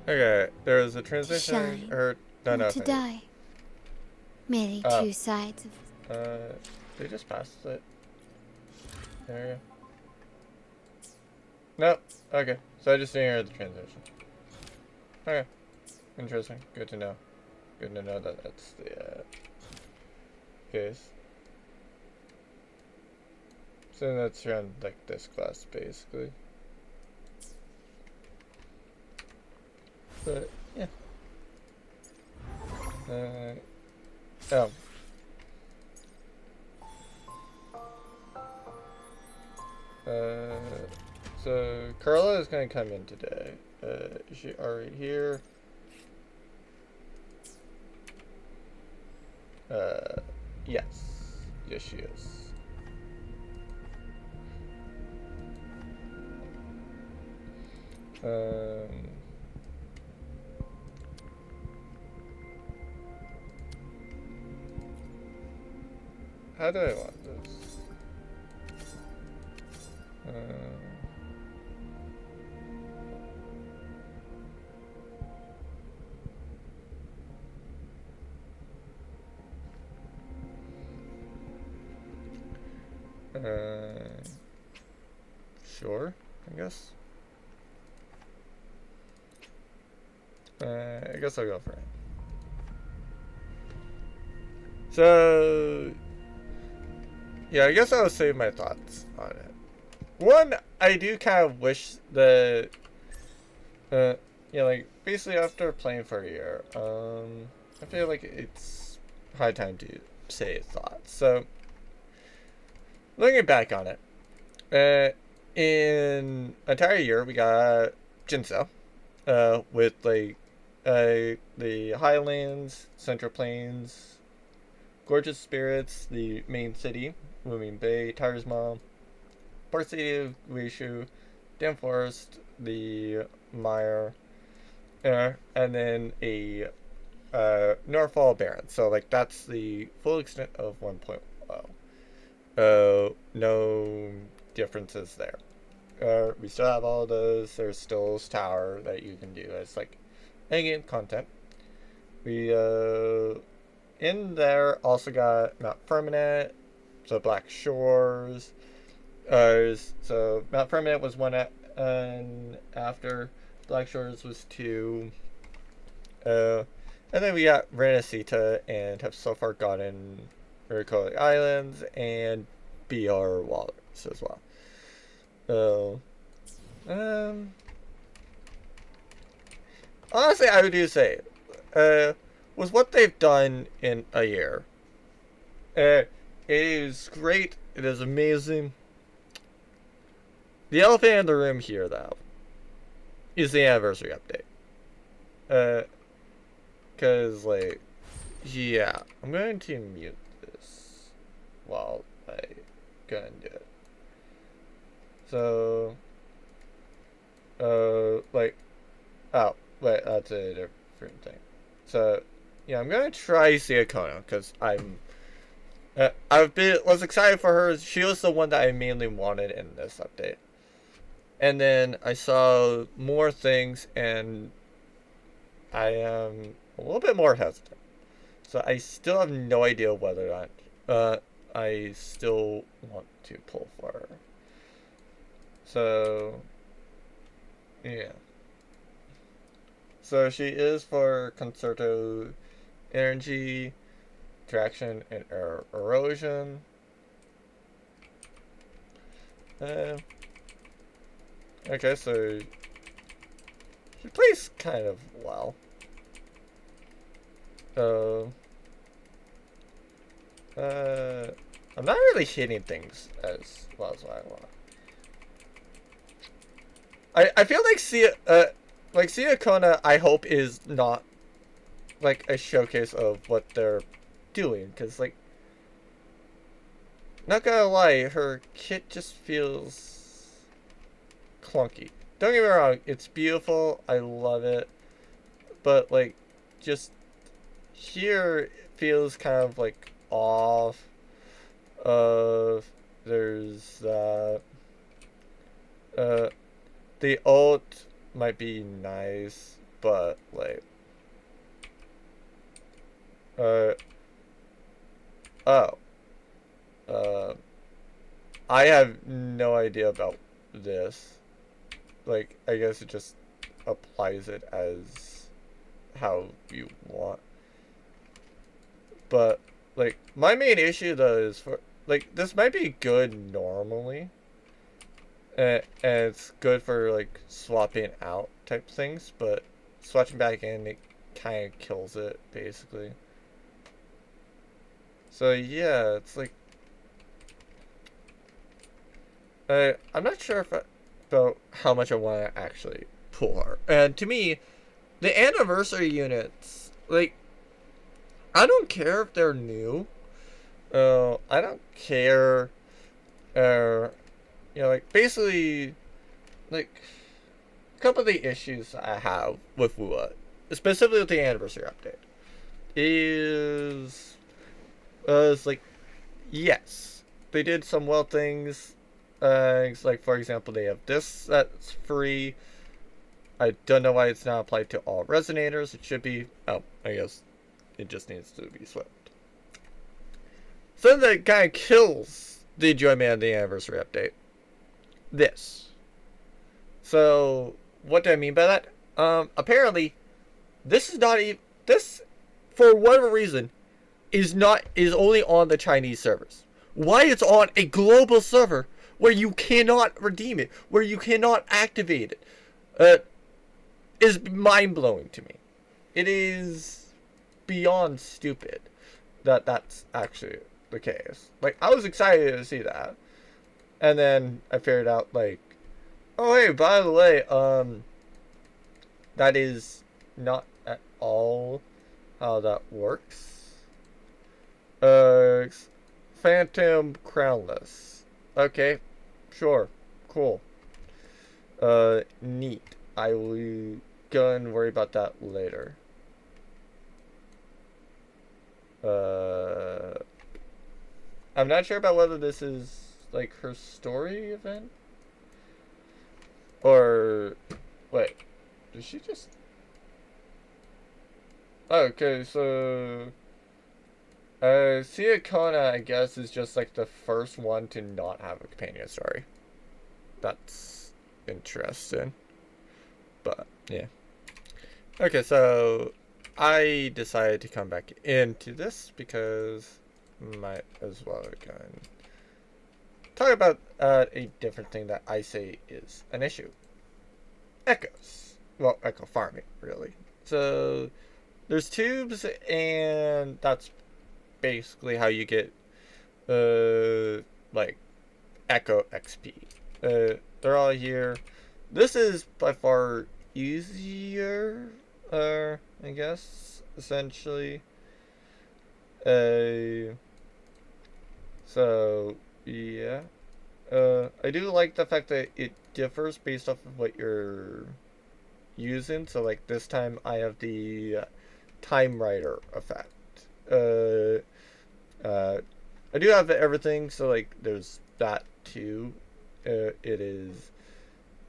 Okay, there was a To transition, shine or no, or no, to thank you. die. Merely Oh, two sides of they just passed it. There we go. Nope. Okay, so I just didn't hear the transition. Okay, interesting. Good to know. Good to know that that's the case. So that's around like this class basically. But yeah. Oh. Uh, so Carla is gonna come in today. Is she already here? Uh, yes. Yes, she is. Um, how do I want this? Uh, sure, I guess. I guess I'll go for it. So, yeah, I guess I'll save my thoughts on it. One, I do kind of wish that, uh, yeah, like, basically after playing for a year, I feel like it's high time to say thoughts. So, looking back on it, in an entire year, we got Jinso, with, like, the Highlands, Central Plains, Gorgeous Spirits, the main city, Moomin Bay, Tiger's Mom, Port City of Guishu, Dam Forest, the Mire, and then a Norfall Baron. So like that's the full extent of 1.0. No differences there. We still have all those. There's still Tower that you can do as like in-game content. We in there also got Mount Permanent, so Black Shores. So Mount Permanent was one, and after Black Shores was two. Uh, and then we got Renacita and have so far gotten Miracle Islands and BR Wallers as well. So, um, honestly, I would do say, with what they've done in a year, it is great. It is amazing. The elephant in the room here, though, is the anniversary update. Uh, Cause like, yeah, I'm going to mute this while I go and do it. So, like, oh, wait, that's a different thing. So, yeah, I'm gonna try Siakono because was excited for her. She was the one that I mainly wanted in this update. And then I saw more things, and I am a little bit more hesitant. So I still have no idea whether or not I still want to pull for her. So yeah. So she is for Concerto Energy, Traction, and Erosion. Uh, okay, so she plays kind of well. Uh, I'm not really hitting things as well as I want. I feel like Sia Kona, I hope is not like a showcase of what they're doing, because like, not gonna lie, her kit just feels clunky. Don't get me wrong, it's beautiful, I love it, but like, just here it feels kind of like off. There's uh the ult might be nice, but like, uh, oh, uh, I have no idea about this. Like, I guess it just applies it as how you want. But like, my main issue though is for like this might be good normally, and it's good for like swapping out type things, but switching back in it kind of kills it basically. So yeah, it's like I'm not sure about how much I want to actually pull her. And to me, the anniversary units, like, I don't care if they're new. I don't care. Like basically, like a couple of the issues I have with Wuwa, specifically with the anniversary update, is like, yes, they did some well things. It's like, for example, they have this that's free. I don't know why it's not applied to all resonators. It should be. Oh, I guess it just needs to be swept. Something that kind of kills the enjoyment of the anniversary update. This. So, what do I mean by that? Apparently, this is not even. This, for whatever reason, is only on the Chinese servers. Why it's on a global server where you cannot redeem it, where you cannot activate it, is mind blowing to me. It is beyond stupid that that's actually the case. Like, I was excited to see that, and then I figured out like, oh hey, by the way, that is not at all how that works. Phantom Crownless. Okay, sure, cool. Neat. I will go and worry about that later. I'm not sure about whether this is like her story event or wait. Did she just? Okay, so Sia Kona, I guess, is just like the first one to not have a companion story. That's interesting. But yeah. Okay, so I decided to come back into this because might as well go and talk about a different thing that I say is an issue. Echoes. Well, echo farming, really. So there's tubes, and that's basically how you get like echo XP. They're all here. This is by far easier, I guess, essentially. So yeah. I do like the fact that it differs based off of what you're using. So like this time I have the time rider effect. I do have everything, so like there's that too. It is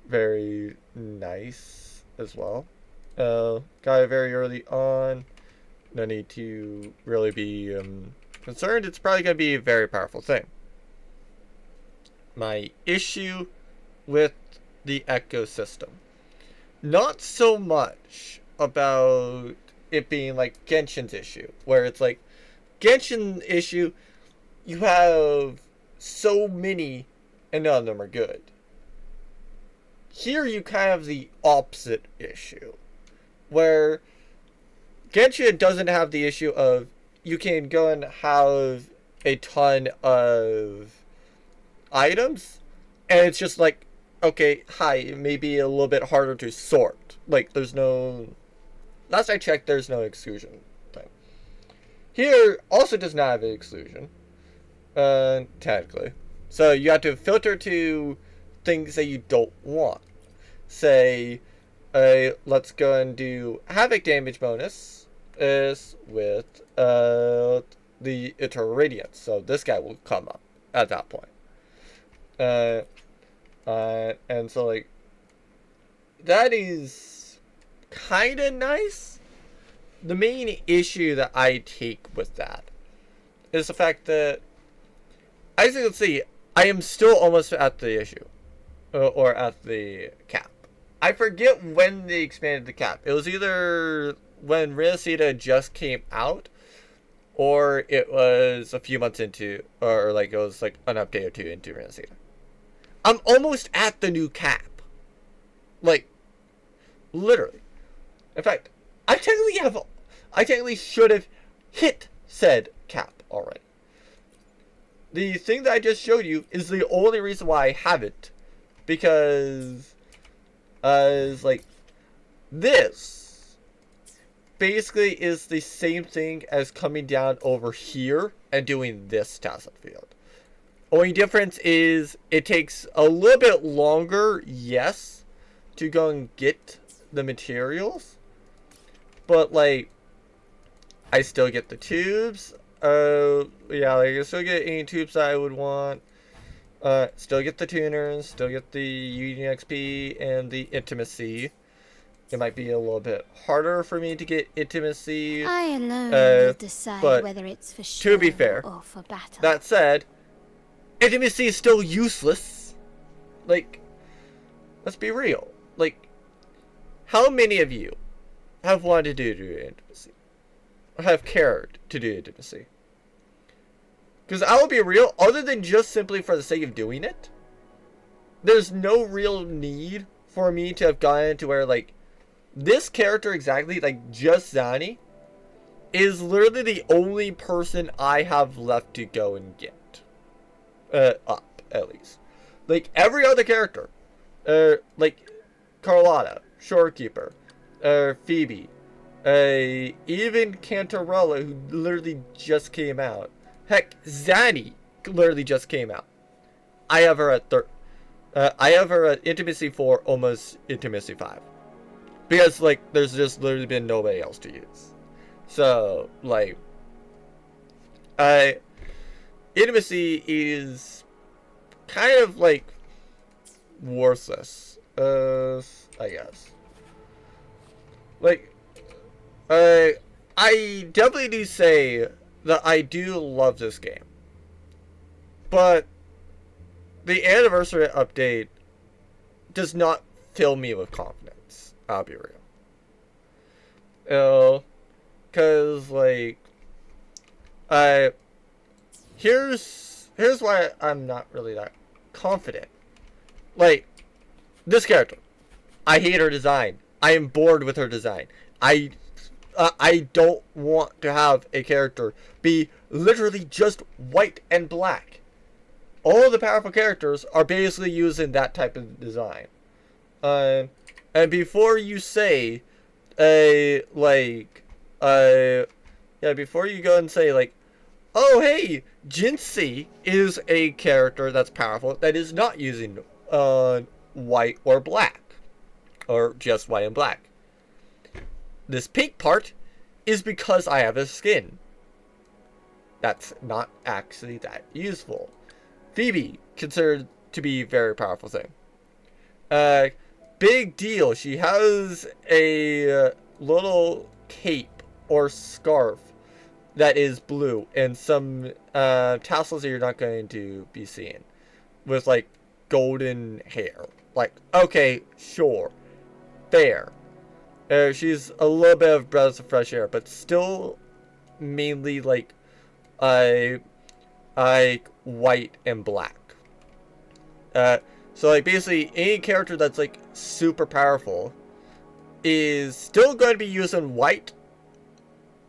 very nice as well. Got it very early on. No need to really be concerned. It's probably going to be a very powerful thing. My issue with the ecosystem, not so much about it being like Genshin's issue, where it's like Genshin issue, you have so many and none of them are good. Here you kind of have the opposite issue, where Genshin doesn't have the issue of you can go and have a ton of items, and it's just like, okay, hi, it may be a little bit harder to sort. Like, there's no... Last I checked, there's no exclusion thing. Here, also does not have an exclusion, technically. So you have to filter to things that you don't want. Say, let's go and do Havoc damage bonus is with the Eternal Radiance. So this guy will come up at that point. And so like that is kind of nice. The main issue that I take with that is the fact that, as you can see, I am still almost at the issue. Or at the cap. I forget when they expanded the cap. It was either when Renacida just came out, or it was a few months into, or like it was like an update or two into Renacida. I'm almost at the new cap. Like, literally. In fact, I technically should have hit said cap already. The thing that I just showed you is the only reason why I haven't. Because, it's like, this basically is the same thing as coming down over here and doing this task field. Only difference is it takes a little bit longer, yes, to go and get the materials. But, like, I still get the tubes. Yeah, like, I still get any tubes that I would want. Still get the tuners, still get the Union XP and the intimacy. It might be a little bit harder for me to get intimacy. I alone will decide whether it's for show to be fair, or for battle. That said, intimacy is still useless. Like, let's be real. Like, how many of you have wanted to do intimacy? Or have cared to do intimacy? Because I will be real, other than just simply for the sake of doing it, there's no real need for me to have gotten to where, like, this character exactly, like, just Zani, is literally the only person I have left to go and get. Up, at least. Like, every other character, like, Carlotta, Shorekeeper, Phoebe, even Cantarella, who literally just came out. Heck, Zanny literally just came out. I have her at I have her at Intimacy 4, almost Intimacy 5. Because, like, there's just literally been nobody else to use. So, like, Intimacy is kind of, like, worthless. I guess. Like, I definitely do say that I do love this game. But the anniversary update does not fill me with confidence. I'll be real. Cause like, here's why I'm not really that confident. Like, this character, I hate her design. I am bored with her design. I don't want to have a character be literally just white and black. All the powerful characters are basically using that type of design. And before you say, before you go and say, like, oh, hey, Jinsei is a character that's powerful that is not using, white or black. Or just white and black. This pink part is because I have a skin. That's not actually that useful. Phoebe, considered to be a very powerful thing. Big deal. She has a little cape or scarf that is blue and some tassels that you're not going to be seeing. With like golden hair. Like, okay, sure. Fair. She's a little bit of breath of fresh air, but still mainly like white and black. So like basically any character that's like super powerful is still going to be using white,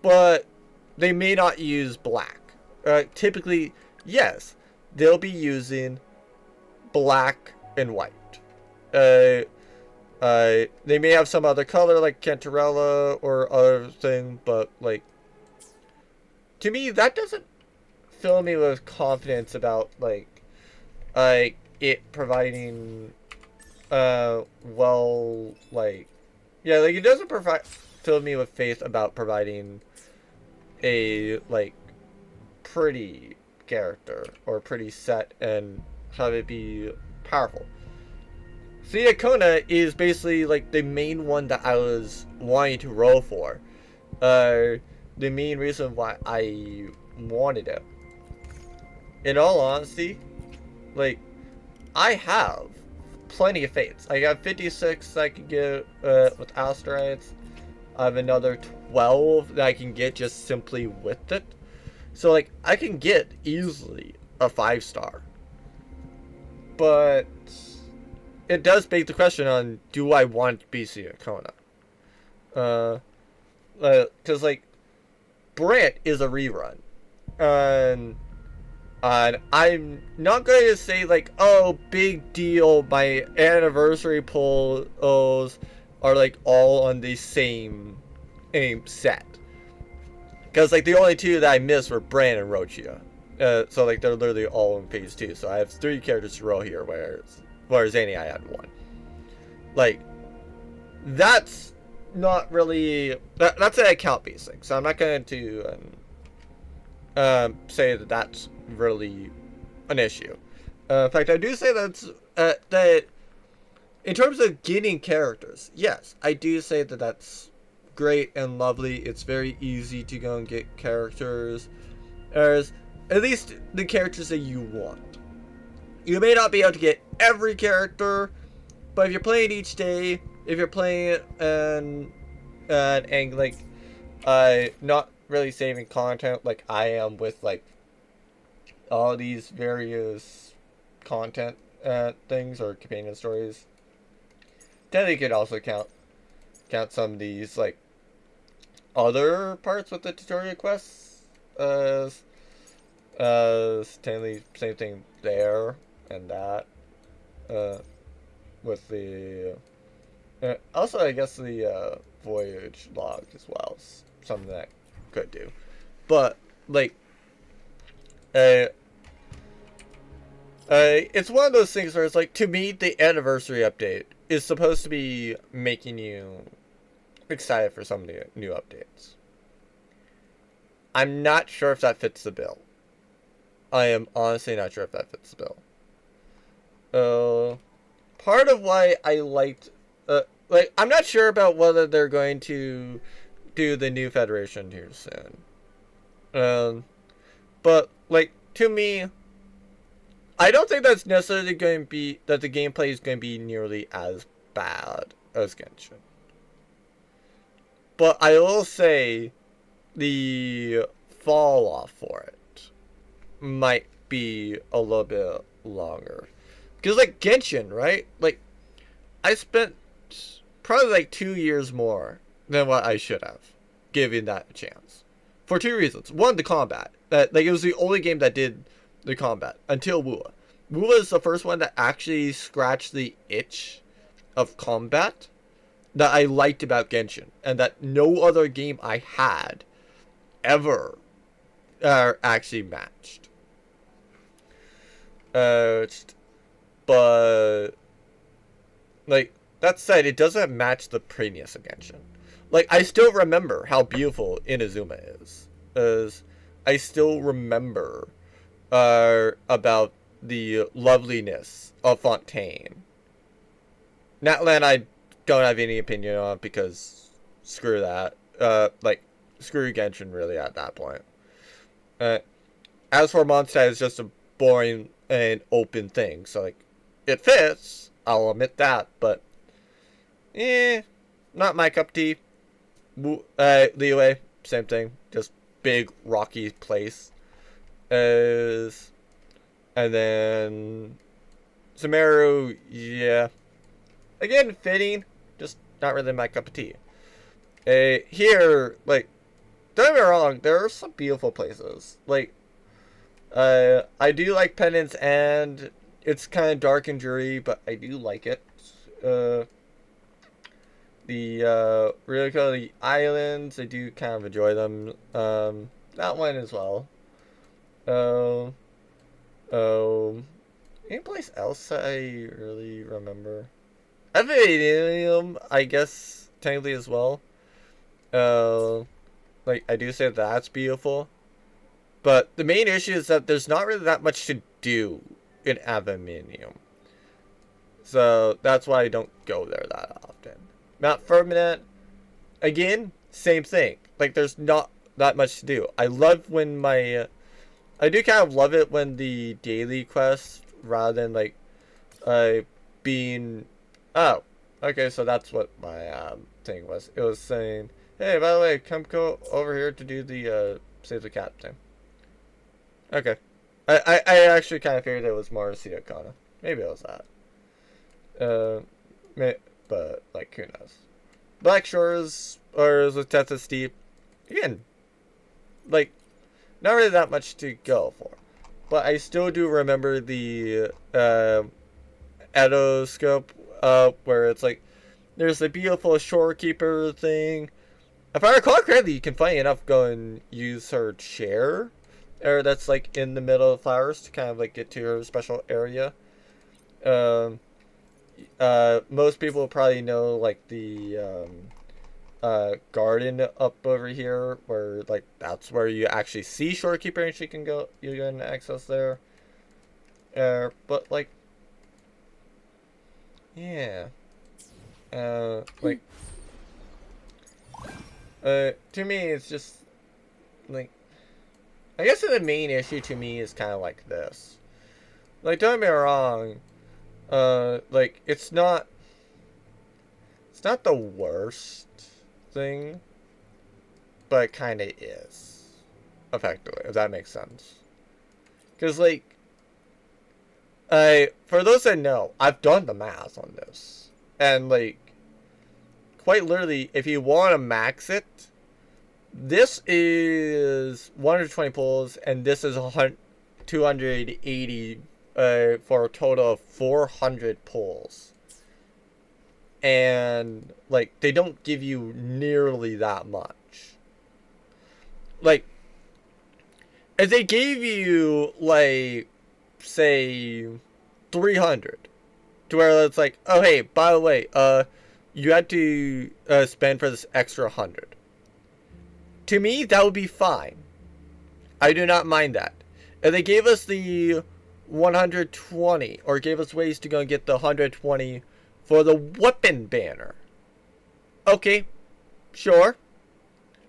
but they may not use black. Typically, yes, they'll be using black and white. They may have some other color like Cantarella or other thing, but like, to me that doesn't fill me with confidence about like it providing it doesn't fill me with faith about providing a like pretty character or pretty set and have it be powerful. Siakona is basically like the main one that I was wanting to roll for. The main reason why I wanted it. In all honesty, like, I have plenty of fates. I got 56 I can get with Asteroids. I have another 12 that I can get just simply with it. So, like, I can get easily a 5-star. But it does beg the question on, do I want BC Akona? Because, like, Brant is a rerun. And I'm not going to say, like, oh, big deal, my anniversary polls are, like, all on the same set. Because, like, the only two that I missed were Brand and Rochia. So, like, they're literally all in phase 2. So I have 3 characters to roll here, whereas Zany I had 1. Like, that's not really... That's an account-based thing. So I'm not going to say that that's really an issue. In fact, I do say that in terms of getting characters, yes, I do say that that's great and lovely. It's very easy to go and get characters. There's at least the characters that you want. You may not be able to get every character, but if you're playing each day, if you're playing and like not really saving content like I am with like all these various content things or companion stories, then you could also count some of these like other parts with the tutorial quests as technically same thing there and that with the also I guess the voyage log as well is something that I could do, but like it's one of those things where it's like, to me, the anniversary update is supposed to be making you excited for some of the new updates. I'm not sure if that fits the bill. I am honestly not sure if that fits the bill. Part of why I liked... like, I'm not sure about whether they're going to do the new Federation here soon. But, like, to me... I don't think that's necessarily going to be that the gameplay is going to be nearly as bad as Genshin. But I will say the fall off for it might be a little bit longer. Because like Genshin, right? Like I spent probably like 2 years more than what I should have given that a chance. For 2 reasons. One, the combat. That like it was the only game that did the combat until Wuwa. Wuwa is the first one that actually scratched the itch of combat that I liked about Genshin, and that no other game I had ever actually matched. But like that said, it doesn't match the prettiness of Genshin. Like I still remember how beautiful Inazuma is. I still remember about the loveliness of Fontaine. Natlan I don't have any opinion on because screw that. Like screw Genshin really at that point. As for Mondstadt, it's just a boring and open thing. So like it fits, I'll admit that, but not my cup of tea. Liyue, same thing. Just big rocky place. And then Sumeru, yeah. Again, fitting, just not really my cup of tea. Here, like, don't get me wrong, there are some beautiful places. Like, I do like Penance, and it's kind of dark and dreary, but I do like it. The islands, I do kind of enjoy them. That one as well. Any place else I really remember? Avoidance, I guess, technically as well. Like, I do say that's beautiful. But the main issue is that there's not really that much to do in Avaminium. So that's why I don't go there that often. Mount Firmament, again, same thing. Like, there's not that much to do. I love when my... I do kind of love it when the daily quest, rather than, like, being... Oh, okay, so that's what my thing was. It was saying, hey, by the way, come go over here to do the Save the Cat thing. Okay. I actually kind of figured it was more Siakana. Maybe it was that. But, like, who knows? Black Shores, or with Tetha Steep, again, like, not really that much to go for. But I still do remember the Edoscope, where it's like, there's the beautiful shorekeeper thing. If I recall correctly, you can, funny enough, go and use her chair, or that's like in the middle of flowers to kind of like get to her special area. Most people probably know like the garden up over here, where like that's where you actually see shorekeeper, and she can go. You can access there. But like, yeah, like, to me, it's just like, I guess the main issue to me is kind of like this. Like, don't get me wrong. Like, it's not the worst thing, but it kind of is, effectively, if that makes sense. Because, like, for those that know, I've done the math on this, and, like, quite literally, if you want to max it, this is 120 pulls, and this is 280, for a total of 400 pulls. And, like, they don't give you nearly that much. Like, if they gave you, like, say, 300, to where it's like, oh, hey, by the way, you had to spend for this extra 100. To me, that would be fine. I do not mind that. If they gave us the 120, or gave us ways to go and get the 120 for the weapon banner, okay, sure,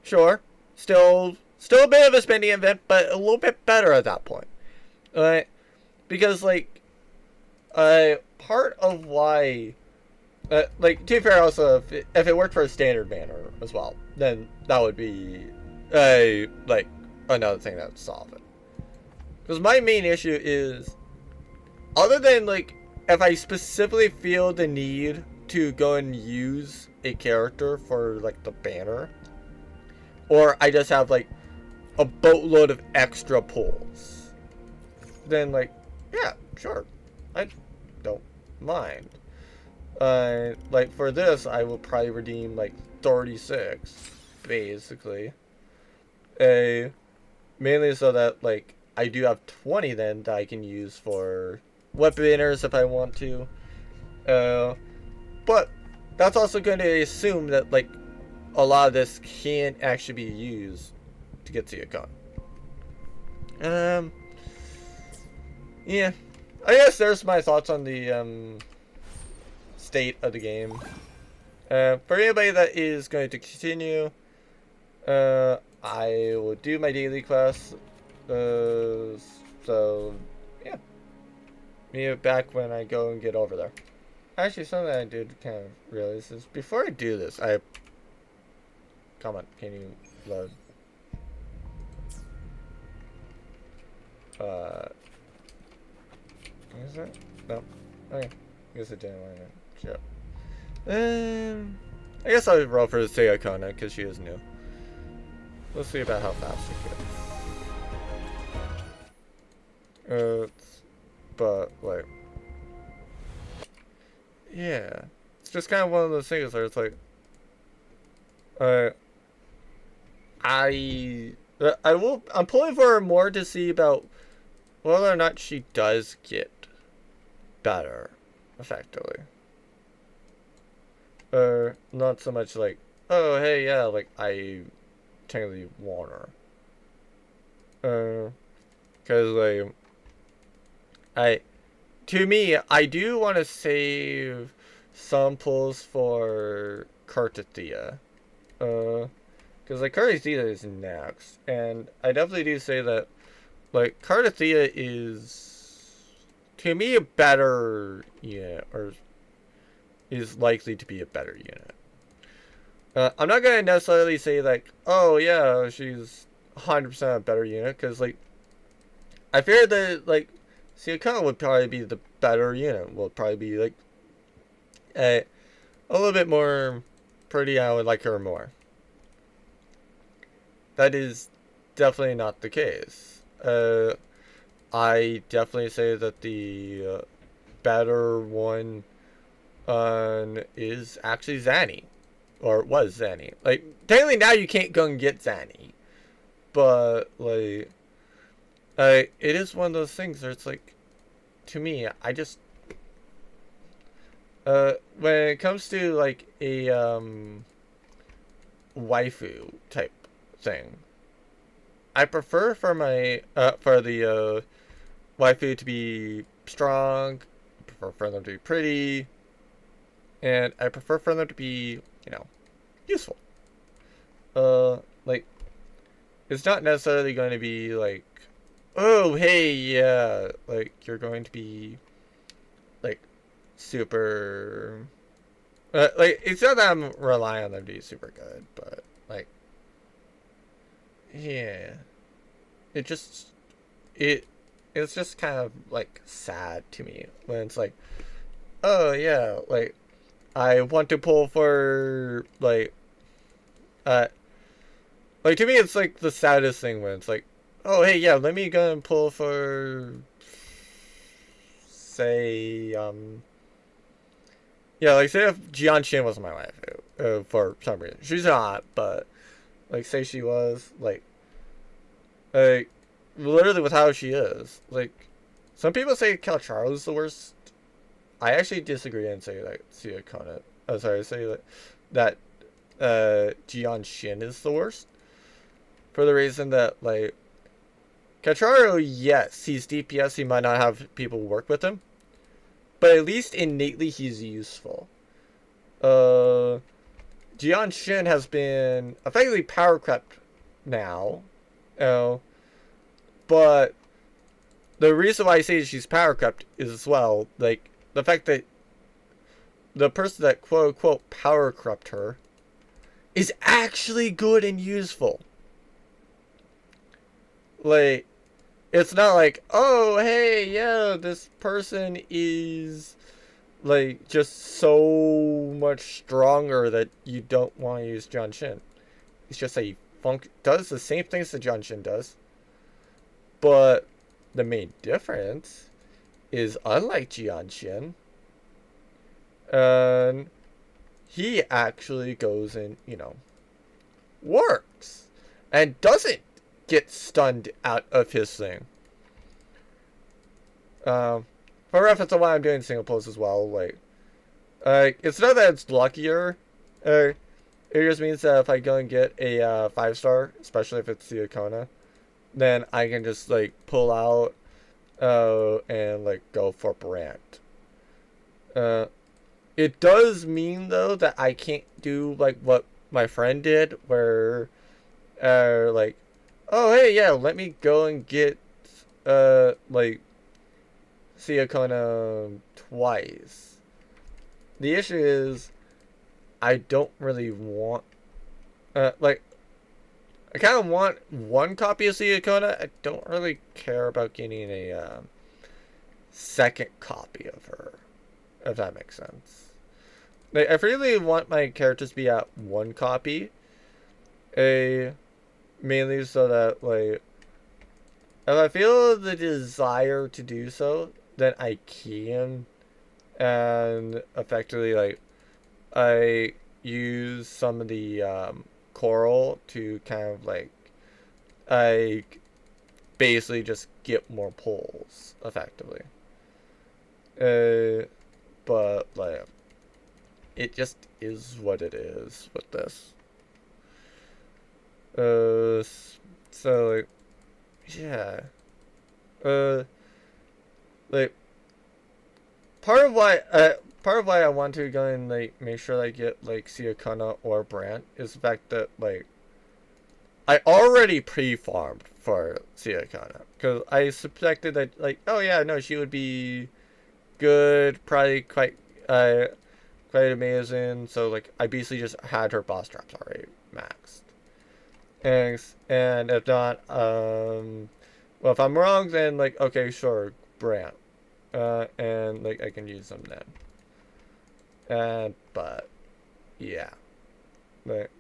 still a bit of a spending event, but a little bit better at that point. Because, like, part of why, like, to be fair, also, if it worked for a standard banner as well, then that would be, like, another thing that would solve it. Because my main issue is, other than, like, if I specifically feel the need to go and use a character for, like, the banner, or I just have, like, a boatload of extra pulls, then, like, yeah, sure, I don't mind. Like, for this, I will probably redeem, like, 36, basically. Mainly so that, like, I do have 20 then that I can use for weaponers if I want to. But that's also going to assume that, like, a lot of this can't actually be used to get to your gun. Yeah. I guess there's my thoughts on the, state of the game. For anybody that is going to continue, I will do my daily quests. So, yeah. Meet back when I go and get over there. Actually, something I did kind of realize is, before I do this, come on, can you load? Is that? No. Okay. I guess it didn't want to show. I guess I'll roll for Sayakona, because she is new. Let's see about how fast it goes. But, like, yeah. It's just kind of one of those things where it's like, I'm pulling for her more to see about whether or not she does get better, effectively. Not so much like, oh, hey, yeah, like, I technically want her. Because, like, to me, I do want to save some pulls for Cartathea. Because like Cartathea is next, and I definitely do say that like Cartathea is to me a better unit, or is likely to be a better unit. I'm not gonna necessarily say like, oh yeah, she's 100% a better unit, because like I fear that like Siakana would probably be the better unit. Will probably be like a little bit more pretty. I would like her more. That is definitely not the case. I definitely say that the better one is actually Zanny. Or was Zanny. Like, technically now you can't go and get Zanny. But, like, it is one of those things where it's like, to me, I just, when it comes to, like, a, waifu type thing, I prefer for my, for the, waifu to be strong, I prefer for them to be pretty, and I prefer for them to be, useful. Like, it's not necessarily going to be like, oh, hey, yeah, like, you're going to be, like, super, like, it's not that I'm relying on them to be super good, but, like, yeah, it just, it's just kind of, like, sad to me when it's like, oh, yeah, like, I want to pull for, uh, like, to me, it's, like, the saddest thing when it's like, oh, hey, yeah, let me go and pull for, say, yeah, like, say if Jian Shin was my wife, for some reason. She's not, but, like, say she was, like, literally with how she is. Like, some people say Calcharo is the worst. I actually disagree and say, like, Siakona. Oh, sorry, say that Jian Shin is the worst. For the reason that, like, Calcharo, yes, he's DPS, he might not have people work with him. But at least innately he's useful. Jian Shin has been effectively power crept now. But the reason why I say she's power crept is as well, like, the fact that the person that quote unquote power crept her is actually good and useful. Like, it's not like, oh, hey, yeah, this person is, like, just so much stronger that you don't want to use Jian Shin. It's just that he does the same things that Jian Shin does. But the main difference is, unlike Jian Shin, and he actually goes and, works. And doesn't get stunned out of his thing. For reference to why I'm doing single pulls as well, like, it's not that it's luckier. It just means that if I go and get a 5-star, especially if it's the Icona, then I can just, like, pull out and, like, go for Brand. It does mean, though, that I can't do, like, what my friend did, where, like, oh, hey, yeah, let me go and get, like, Siakona twice. The issue is, I don't really want, like, I kind of want one copy of Siakona. I don't really care about getting a second copy of her, if that makes sense. Like, I really want my characters to be at one copy, mainly so that, like, if I feel the desire to do so, then I can, and effectively, like, I use some of the coral to kind of, like, I basically just get more pulls, effectively. But, like, it just is what it is with this. So, like, yeah. Like, part of why I want to go and like make sure I get like Siakana or Brant is the fact that like I already pre-farmed for Siakana because I suspected that like, oh yeah, no, she would be good, probably quite amazing. So like I basically just had her boss traps already maxed. And if not, well, if I'm wrong, then like okay, sure, Brant, and like I can use them then. And but yeah, but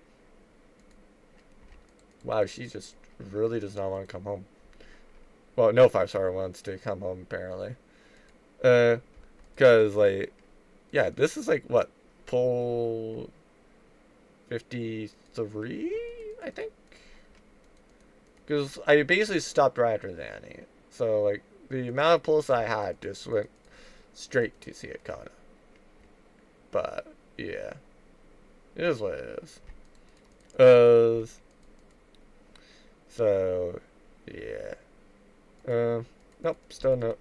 wow, she just really does not want to come home. Well, no 5-star wants to come home apparently. Cause like, yeah, this is like what, pull 53, I think. Because I basically stopped right after Zanny. So like the amount of pulls I had just went straight to Siakana. But yeah, it is what it is. So yeah. Nope, still no.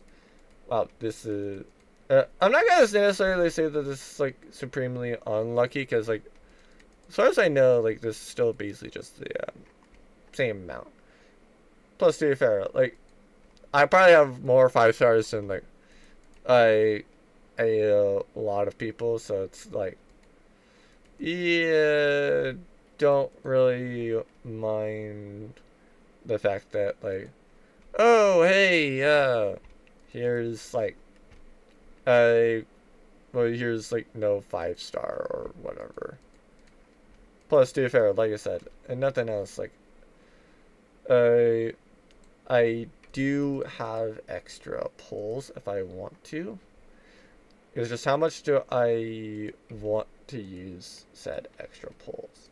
Wow, this is. I'm not gonna necessarily say that this is like supremely unlucky because like, as far as I know, like this is still basically just the same amount. Plus, to be fair, like I probably have more 5-stars than like a lot of people, so it's like, yeah, don't really mind the fact that like, oh hey, here's like a well, here's like no 5-star or whatever. Plus, to be fair, like I said, and nothing else, like I do have extra pulls if I want to. It's just how much do I want to use said extra pulls.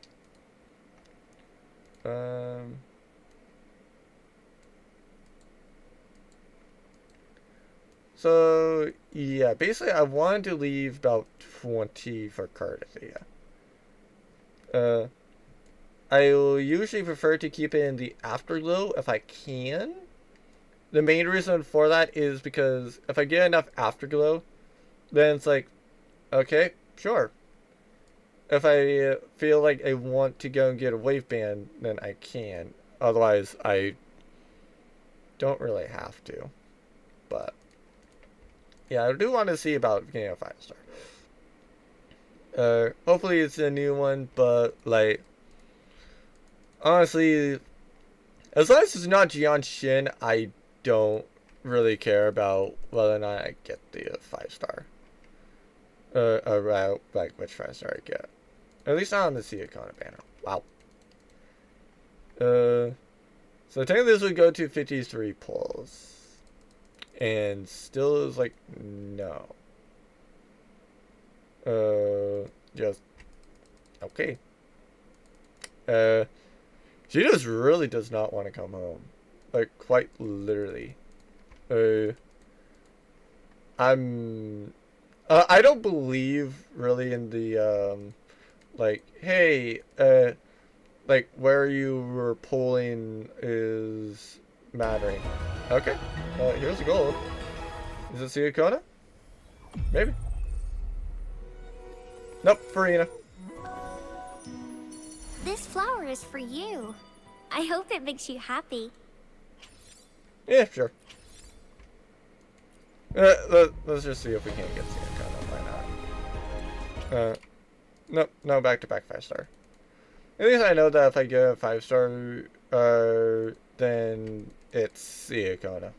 So yeah, basically I wanted to leave about 20 for Cardiff. I will usually prefer to keep it in the afterglow if I can. The main reason for that is because if I get enough afterglow, then it's like, okay, sure. If I feel like I want to go and get a wave band, then I can. Otherwise, I don't really have to. But yeah, I do want to see about getting a 5-star. Hopefully it's a new one, but like, honestly, as long as it's not Shin, I don't really care about whether or not I get the 5-star. About like which 5-star I get. At least not on the Siakana banner. Wow. So technically this would go to 53 pulls. And still is like, no. Just, okay. She just really does not want to come home. Like, quite literally. I don't believe really in the, like, hey, like, where you were pulling is mattering. Okay. Here's the gold. Is it Siakona? Maybe. Nope, Farina. This flower is for you. I hope it makes you happy. Yeah, sure. Let's just see if we can't get Siakona. Why not? Nope, no back-to-back 5-star. At least I know that if I get a 5-star, then it's Siakona.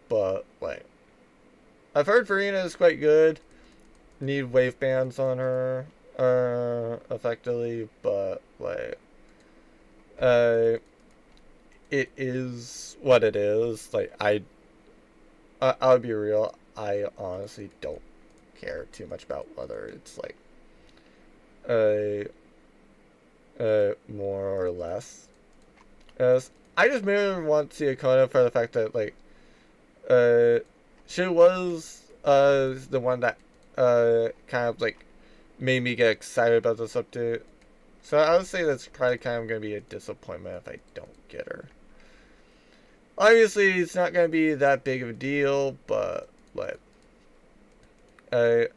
But, like, I've heard Farina is quite good. Need wave bands on her, effectively, but, like, it is what it is. Like, I'll be real, I honestly don't care too much about whether it's, like, more or less. As I just mainly want Siakona for the fact that, like, she was, the one that, kind of, like, made me get excited about this update. So I would say that's probably kind of going to be a disappointment if I don't get her. Obviously, it's not going to be that big of a deal, but what? I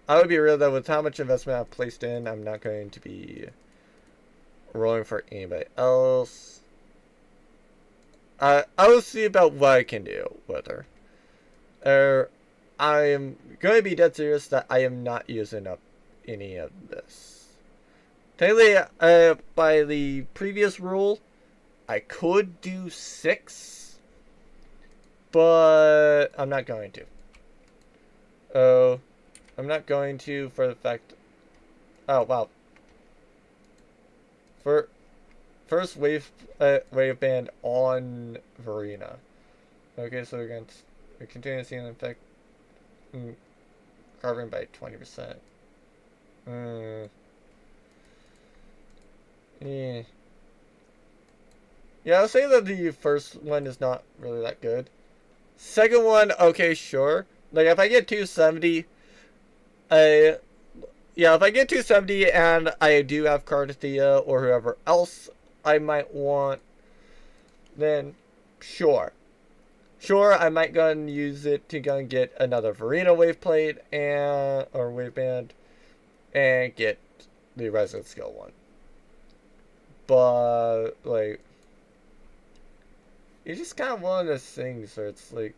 would be real though, with how much investment I've placed in, I'm not going to be rolling for anybody else. I will see about what I can do with her. I am going to be dead serious that I am not using up any of this. Technically, by the previous rule, I could do 6, but I'm not going to. I'm not going to for the fact. Oh wow. For first wave band on Verena. Okay, so we're continuing to see an effect carbon by 20%. Yeah. Yeah, I'll say that the first one is not really that good. Second one, okay, sure. Like if I get 270, yeah, if I get 270 and I do have Cardathea or whoever else I might want, then sure. Sure, I might go and use it to go and get another Verena wave plate or wave band and get the resident skill one. But like, it's just kind of one of those things where it's like,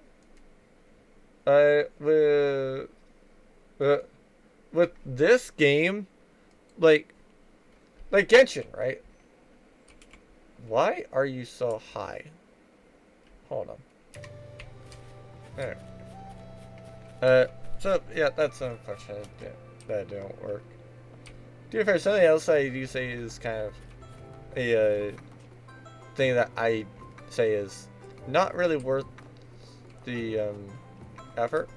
with this game, like Genshin, right? Why are you so high? Hold on. Alright. So yeah, that's unfortunate that didn't work. To be fair, something else I do say is kind of a thing that I say is not really worth the effort.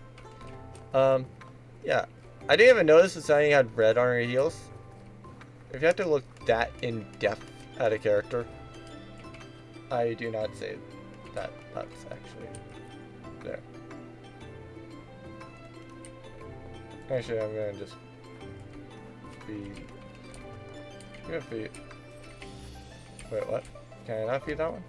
Yeah, I didn't even notice that Sunny had red on her heels. If you have to look that in depth at a character, I do not say that that's actually there. Actually, I'm gonna just feed. I'm gonna feed. Wait, what? Can I not feed that one?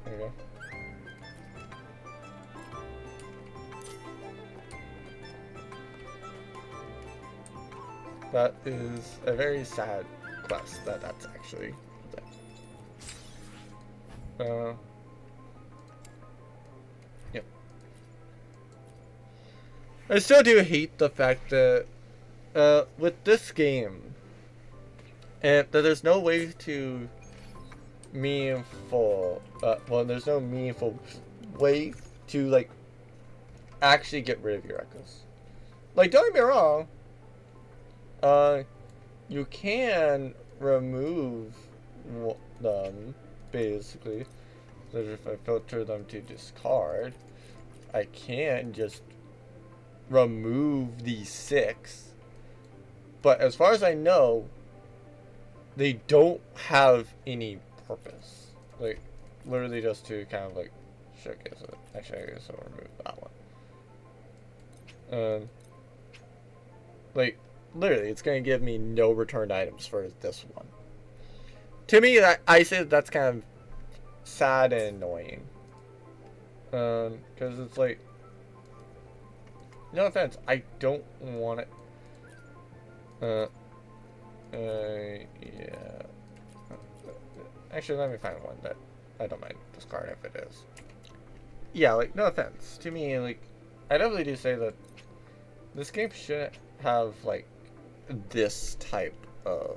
There you go. That is a very sad quest that's actually there. Yep. I still do hate the fact that with this game, and that there's no way to well, there's no meaningful way to like actually get rid of your echoes. Like, don't get me wrong, you can remove them basically. So if I filter them to discard, I can just remove these 6. But as far as I know, they don't have any purpose. Like, literally just to kind of like showcase it. Actually, I guess I'll remove that one. Like, literally, it's going to give me no returned items for this one. To me, I say that's kind of sad and annoying. Because it's like, no offense, I don't want it. Yeah. Actually, let me find one that I don't mind discarding if it is. Yeah, like, no offense. To me, like, I definitely do say that this game shouldn't have, like, this type of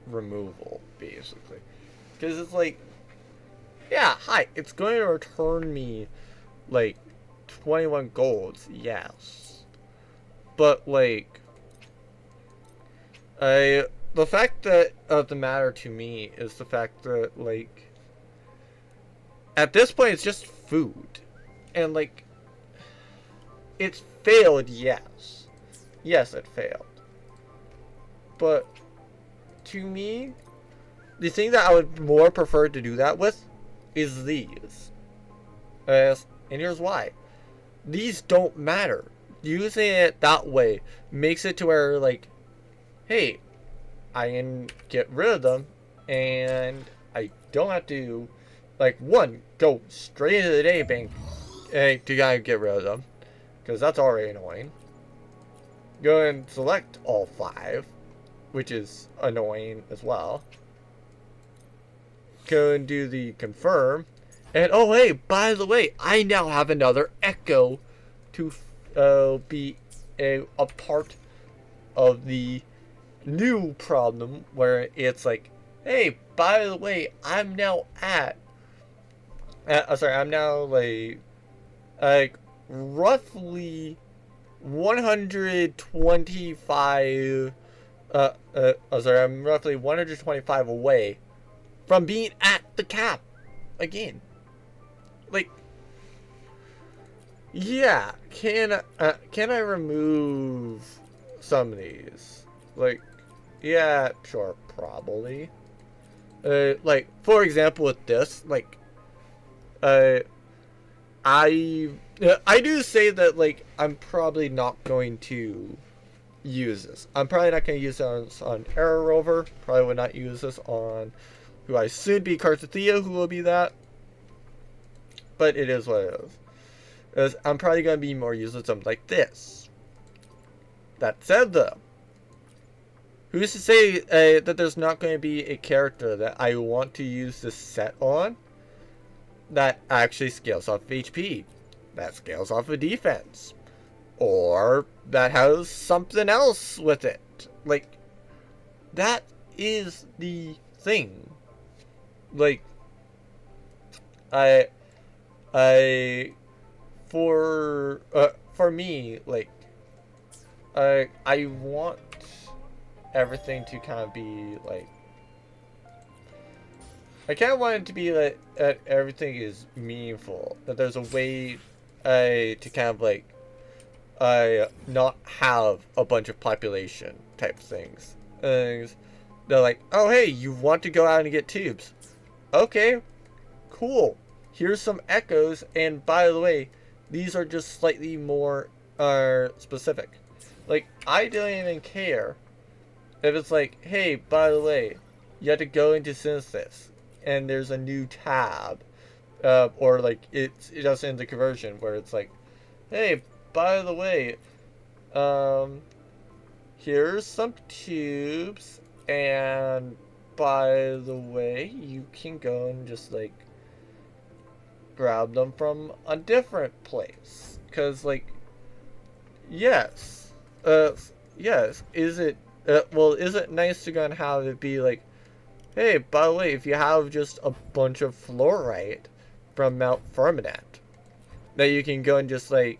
removal, basically. Because it's like, yeah, hi, it's going to return me, like, 21 golds, yes. But, like, the fact that of the matter to me is the fact that, like, at this point it's just food. And, like, it's failed, yes. Yes, it failed. But, to me, the thing that I would more prefer to do that with is these. And here's why. these don't matter. Using it that way makes it to where, like, hey, I can get rid of them, and I don't have to, like, one, go straight into the day bank to get rid of them, because that's already annoying. Go and select all 5, which is annoying as well. Go and do the confirm, and oh hey, by the way, I now have another echo to be a part of the new problem where it's like, hey, by the way, I'm now I'm now like roughly 125 I'm roughly 125 away from being at the cap again. Like, yeah, can I remove some of these? Like, yeah, sure, probably. Like, for example, with this, like, I do say that, like, I'm probably not going to use this. I'm probably not going to use this on Error Rover. Probably would not use this on who I soon be Carthethia, who will be that. But it is what it is. Because I'm probably going to be more using something like this. That said, though, who's to say that there's not going to be a character that I want to use this set on that actually scales off HP, that scales off of defense, or that has something else with it? Like, that is the thing. Like, for me, like, I want everything to kind of be like, I kind of want it to be like that everything is meaningful, that there's a way to kind of like not have a bunch of population type things. They're like, oh hey, you want to go out and get tubes? Okay, cool. Here's some echoes, and by the way, these are just slightly more specific. Like, I don't even care if it's like, hey, by the way, you have to go into Synthesis, and there's a new tab, or like it does in the conversion where it's like, hey, by the way, here's some tubes, and by the way, you can go and just like grab them from a different place. Cause like, yes, yes, is it nice to go and have it be like, hey, by the way, if you have just a bunch of fluorite from Mount Firmament, that you can go and just like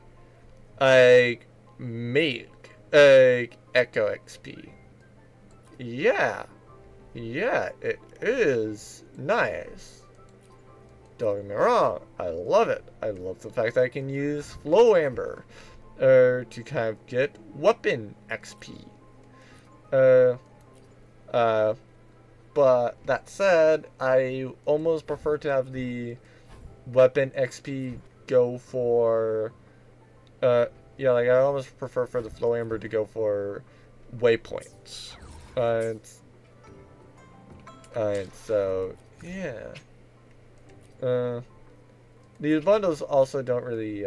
make Echo XP. Yeah, it is nice. Don't get me wrong, I love it. I love the fact that I can use Flow Amber to kind of get weapon XP. But that said, I almost prefer to have the weapon XP go for yeah, like I almost prefer for the Flow Amber to go for waypoints. And so yeah. These bundles also don't really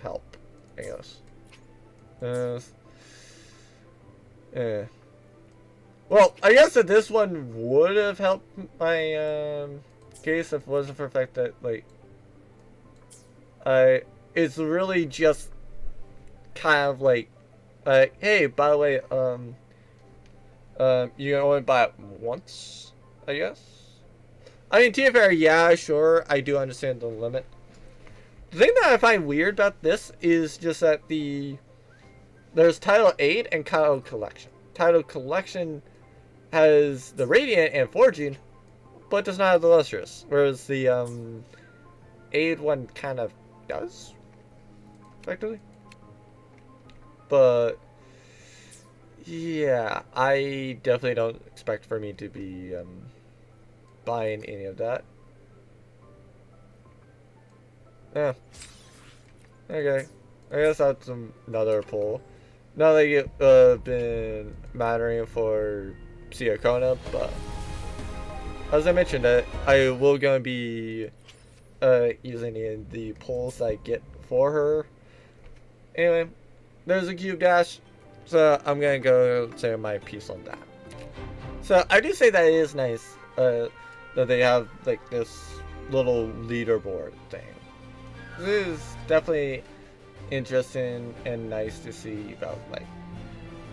help, I guess. Well, I guess that this one would have helped my case if it wasn't for the fact that like it's really just kind of like hey, by the way, you can only buy it once, I guess. I mean, TFR, yeah, sure, I do understand the limit. The thing that I find weird about this is just that there's Title 8 and Title Collection. Title Collection has the Radiant and Forging, but does not have the Lustrous. Whereas the Aid one kind of does, effectively. But yeah, I definitely don't expect for me to be buying any of that. Yeah. Okay. I guess that's another pull. Not like it been mattering for Siakona, but as I mentioned, I will gonna be using in the pulls I get for her. Anyway, there's a cube dash, so I'm gonna go say my piece on that. So I do say that it is nice that they have like this little leaderboard thing. This is definitely interesting and nice to see about like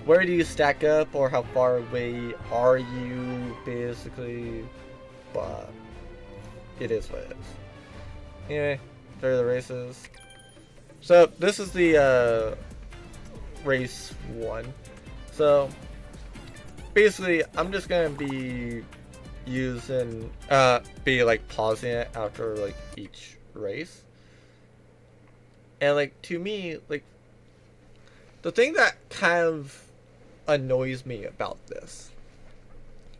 where do you stack up or how far away are you basically, but it is what it is. Anyway, there are the races. So this is the race 1. So basically I'm just gonna be using be like pausing it after like each race. And like to me, like the thing that kind of annoys me about this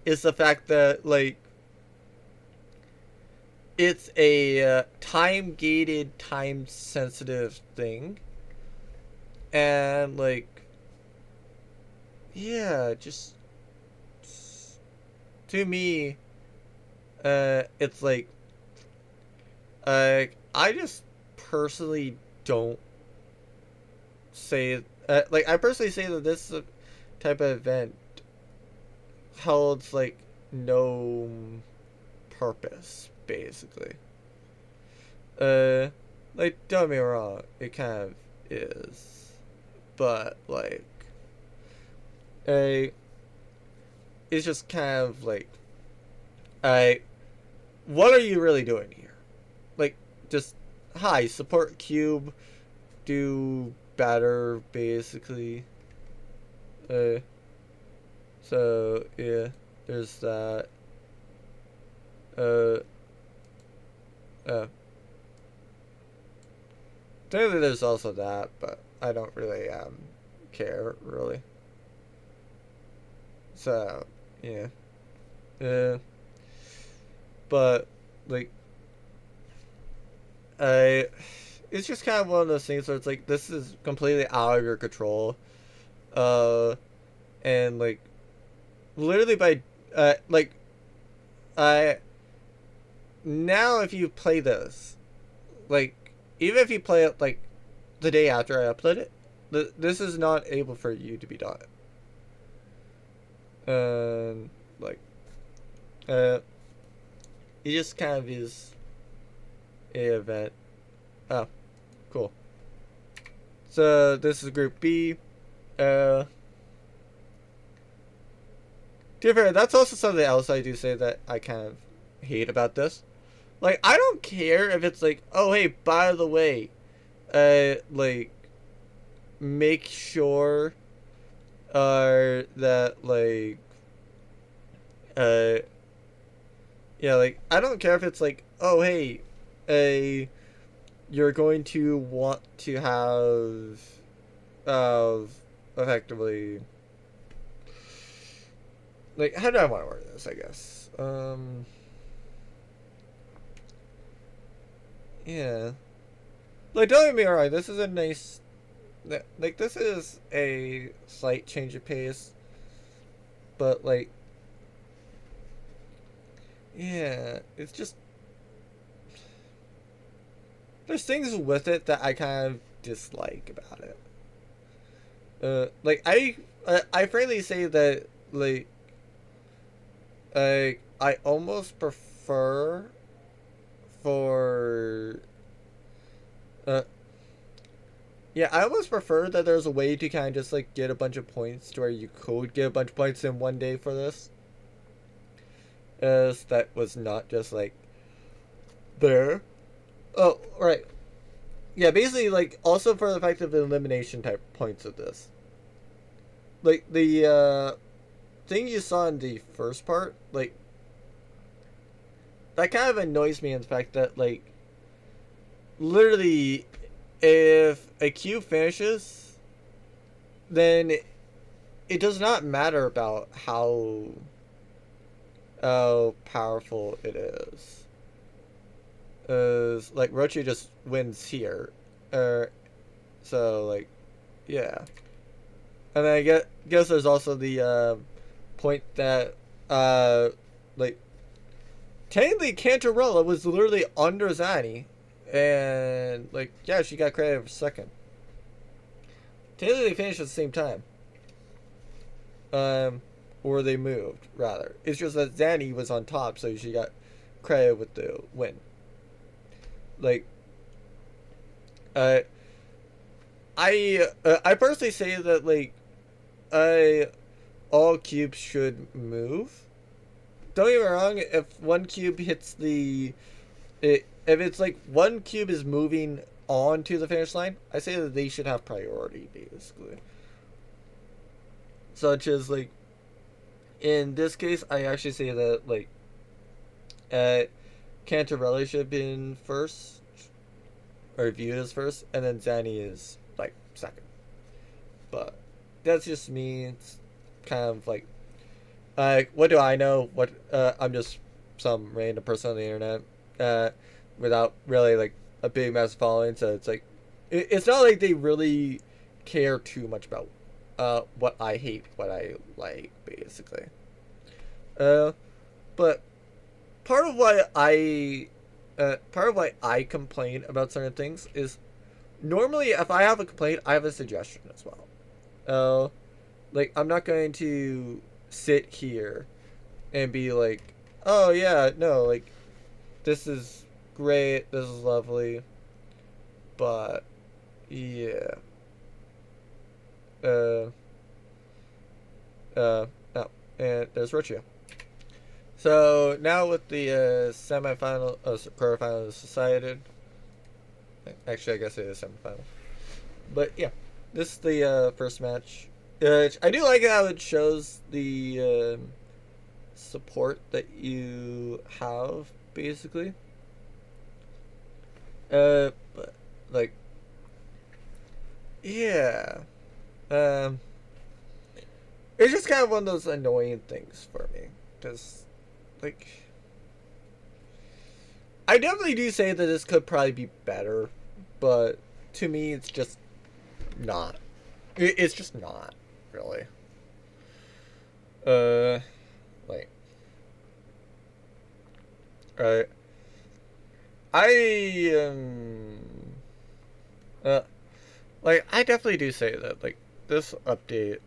is the fact that like it's a time gated, time sensitive thing, and like yeah, just to me, it's like I just personally don't say like I personally say that this type of event holds like no purpose basically. Like don't get me wrong, it kind of is, but like it's just kind of like what are you really doing here? Like just hi, support Cube, do better basically. So yeah, there's that. Technically there's also that, but I don't really care really. So yeah. But like it's just kind of one of those things where it's like this is completely out of your control. And like literally by like I now if you play this, like even if you play it like the day after I upload it, this is not able for you to be done. And like it just kind of is a event. Oh, cool. So this is group B. To be fair, that's also something else I do say that I kind of hate about this. Like, I don't care if it's like, oh hey, by the way, like, make sure, that like, yeah, like, I don't care if it's like, oh hey, you're going to want to have, effectively, like, how do I want to word this, I guess? Yeah. Like, don't get me wrong, this is a nice, like, this is a slight change of pace, but, like, yeah, it's just, there's things with it that I kind of dislike about it. Like, I frankly say that, like, I almost prefer for yeah, I almost prefer that there's a way to kind of just like get a bunch of points to where you could get a bunch of points in one day for this, as that was not just like there. Oh right, yeah, basically like also for the fact of the elimination type points of this, like the thing you saw in the first part, like that kind of annoys me in the fact that like literally if a queue finishes, then it does not matter about how powerful it is. Like Rochi just wins here, So like, yeah. And then I guess there's also the point that like technically Cantarella was literally under Zanny, and like yeah, she got credit for second. Technically they finished at the same time. Or they moved rather. It's just that Zanny was on top, so she got credit with the win. Like, I personally say that like, all cubes should move. Don't get me wrong. If one cube hits if it's like one cube is moving on to the finish line, I say that they should have priority basically. Such as like, in this case, I actually say that like, Cantarelli should have been first, or viewed as first, and then Zanny is like second. But that's just me. It's kind of like, what do I know? What I'm just some random person on the internet, without really like a big massive following. So it's like, it's not like they really care too much about what I hate, what I like, basically. But part of why I complain about certain things is normally if I have a complaint, I have a suggestion as well. Like I'm not going to sit here and be like, oh yeah, no, like this is great, this is lovely, but yeah. Oh, and there's Richia. So now with the semifinal, quarterfinals decided. Actually, I guess it is semifinal. But yeah, this is the first match. I do like how it shows the support that you have, basically. But like, yeah. It's just kind of one of those annoying things for me. Because, like, I definitely do say that this could probably be better. But to me, it's just not. It's just not, really. Like. Like, I definitely do say that, like, this update,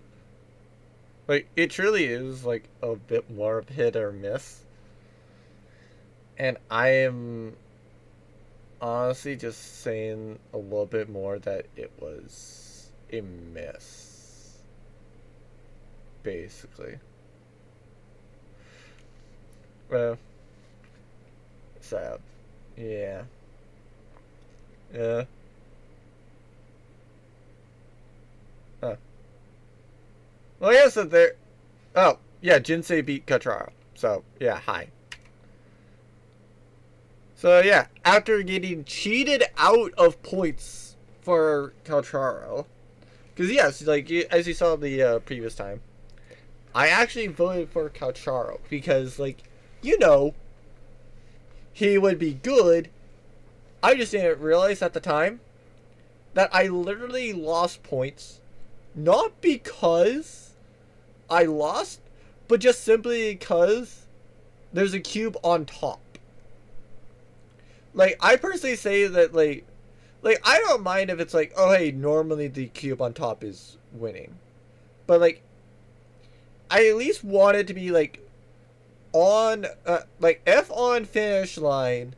like, it truly is, like, a bit more of hit or miss. And I am honestly just saying a little bit more that it was a miss. Basically. Well, so, yeah. Yeah. Huh. Well, I guess that there. Oh, yeah, Jinsei beat Kachara. So, yeah, hi. So, yeah, after getting cheated out of points for Calcharo, because, yes, like, as you saw the previous time, I actually voted for Calcharo because, like, you know, he would be good. I just didn't realize at the time that I literally lost points, not because I lost, but just simply because there's a cube on top. Like, I personally say that, like, I don't mind if it's like, oh, hey, normally the cube on top is winning. But, like, I at least want it to be, like, on, like, F on finish line,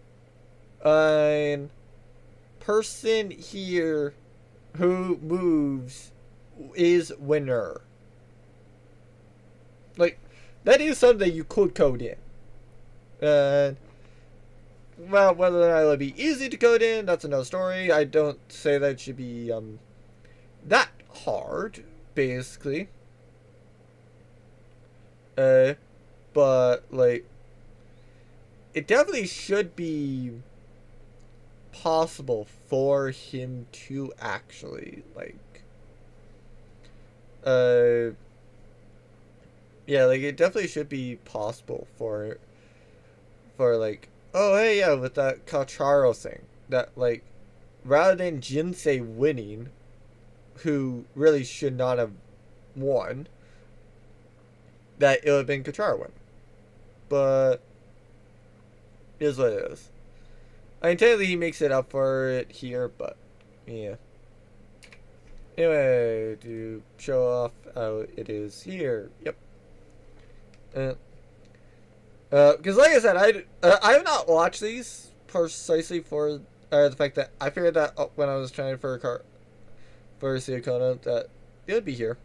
person here who moves is winner. Like, that is something you could code in. Well, whether or not it would be easy to code in, that's another story. I don't say that it should be that hard, basically. But like, it definitely should be possible for him to actually like, yeah, like it definitely should be possible for like, oh, hey, yeah, with that Kacharo thing. That, like, rather than Jinsei winning, who really should not have won, that it would have been Kachara win. But it is what it is. I mean, technically he makes it up for it here, but yeah. Anyway, to show off how it is here. Yep. Because like I said, I have not watched these precisely for the fact that I figured that when I was trying for a car for Siakona that it would be here,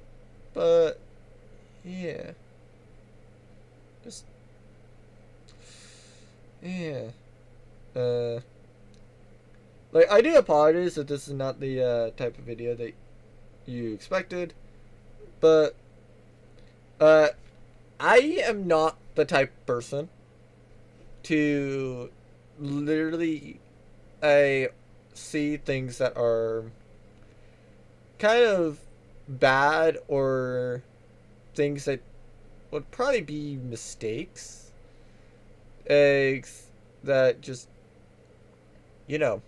but yeah, just yeah. Like I do apologize that this is not the type of video that you expected, but I am not the type of person to literally see things that are kind of bad or things that would probably be mistakes that just, you know,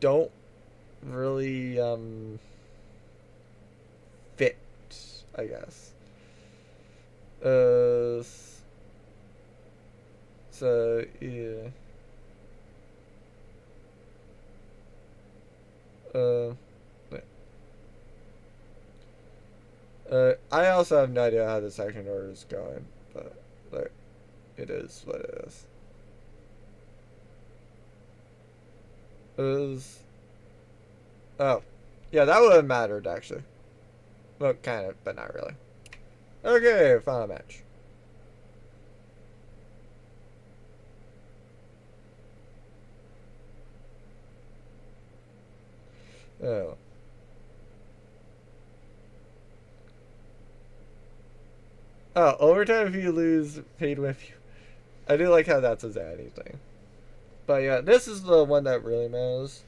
don't really fit, I guess. So yeah. I also have no idea how the section order is going, but like, it is what it is. Oh, yeah, that would have mattered actually. Well, kind of, but not really. Okay, final match. Oh. Oh, overtime if you lose, paid win if you... I do like how that's a zaddy thing. But yeah, this is the one that really matters.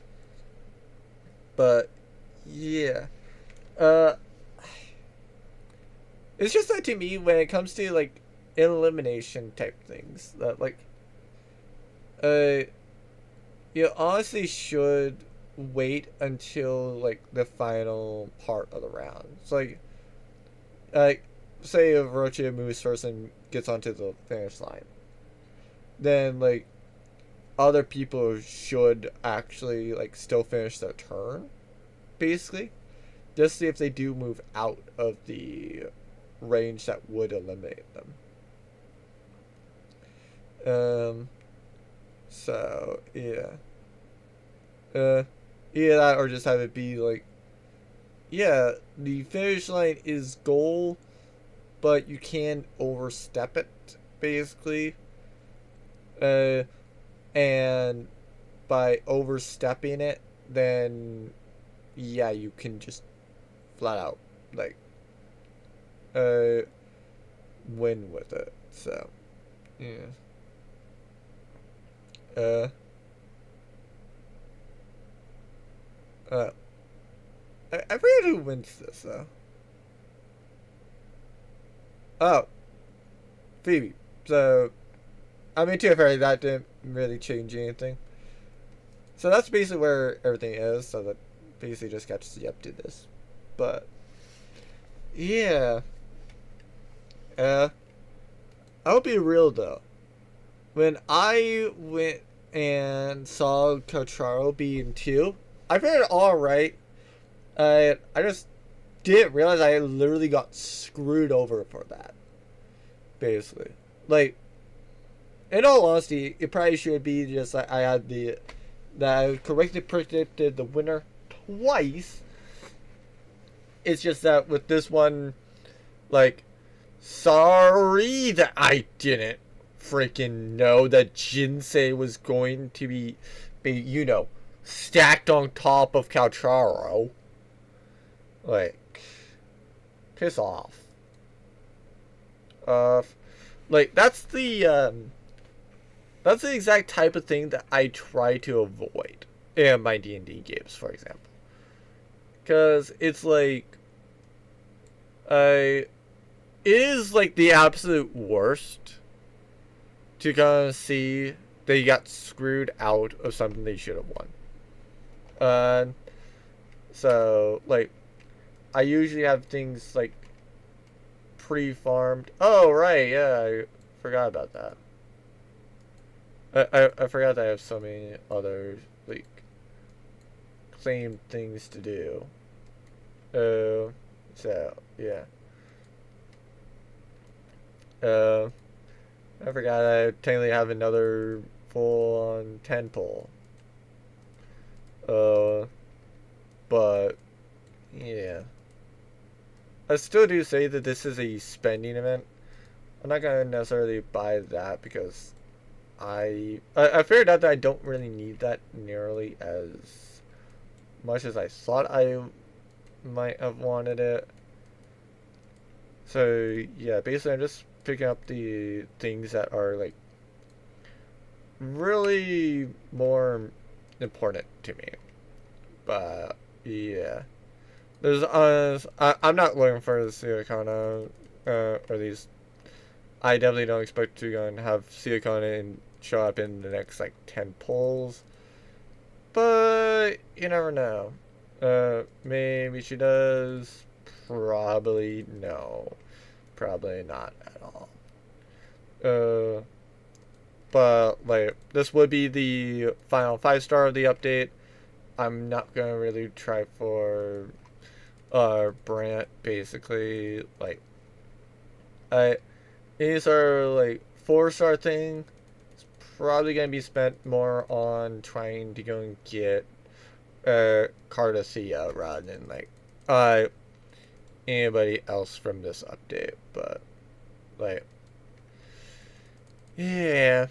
But, yeah. It's just that to me, when it comes to, like, elimination type things, that, like, you honestly should wait until, like, the final part of the round. It's like, say if Roche moves first and gets onto the finish line, then, like, other people should actually, like, still finish their turn, basically. Just see if they do move out of the range that would eliminate them. So, yeah. Either that or just have it be, like, yeah, the finish line is goal, but you can overstep it, basically. And by overstepping it, then yeah, you can just flat out like win with it. So yeah. I forget who wins this though. Oh, Phoebe. So I mean, to be fair, that didn't really change anything. So that's basically where everything is. So that basically just catches you up to this. But yeah, I'll be real though. When I went and saw Cocharo being 2, I figured all right. I just didn't realize I literally got screwed over for that. Basically, like, in all honesty, it probably should be just like I had that I correctly predicted the winner twice. It's just that with this one, like, sorry that I didn't freaking know that Jinsei was going to be you know, stacked on top of Calcharo. Like, piss off. Like, that's the exact type of thing that I try to avoid in my D&D games, for example. Because it's like, it is like the absolute worst to kind of see they got screwed out of something they should have won. So, like, I usually have things, like, pre-farmed. Oh, right, yeah, I forgot about that. I forgot that I have so many other, like, claimed things to do. So, yeah. Uh, I forgot I technically have another full-on 10 pull. Uh, but, yeah. I still do say that this is a spending event. I'm not gonna necessarily buy that because I figured out that I don't really need that nearly as much as I thought I might have wanted it. So yeah, basically I'm just picking up the things that are like really more important to me. But yeah, I'm not looking for the Siakana or these. I definitely don't expect to go and have Siakana and show up in the next like 10 pulls. But you never know. Maybe she does. Probably no. Probably not at all. Uh, but like this would be the final 5-star of the update. I'm not gonna really try for Brant basically. Like I these are like 4-star thing. It's probably gonna be spent more on trying to go and get Cardathea rather than like anybody else from this update. But like yeah,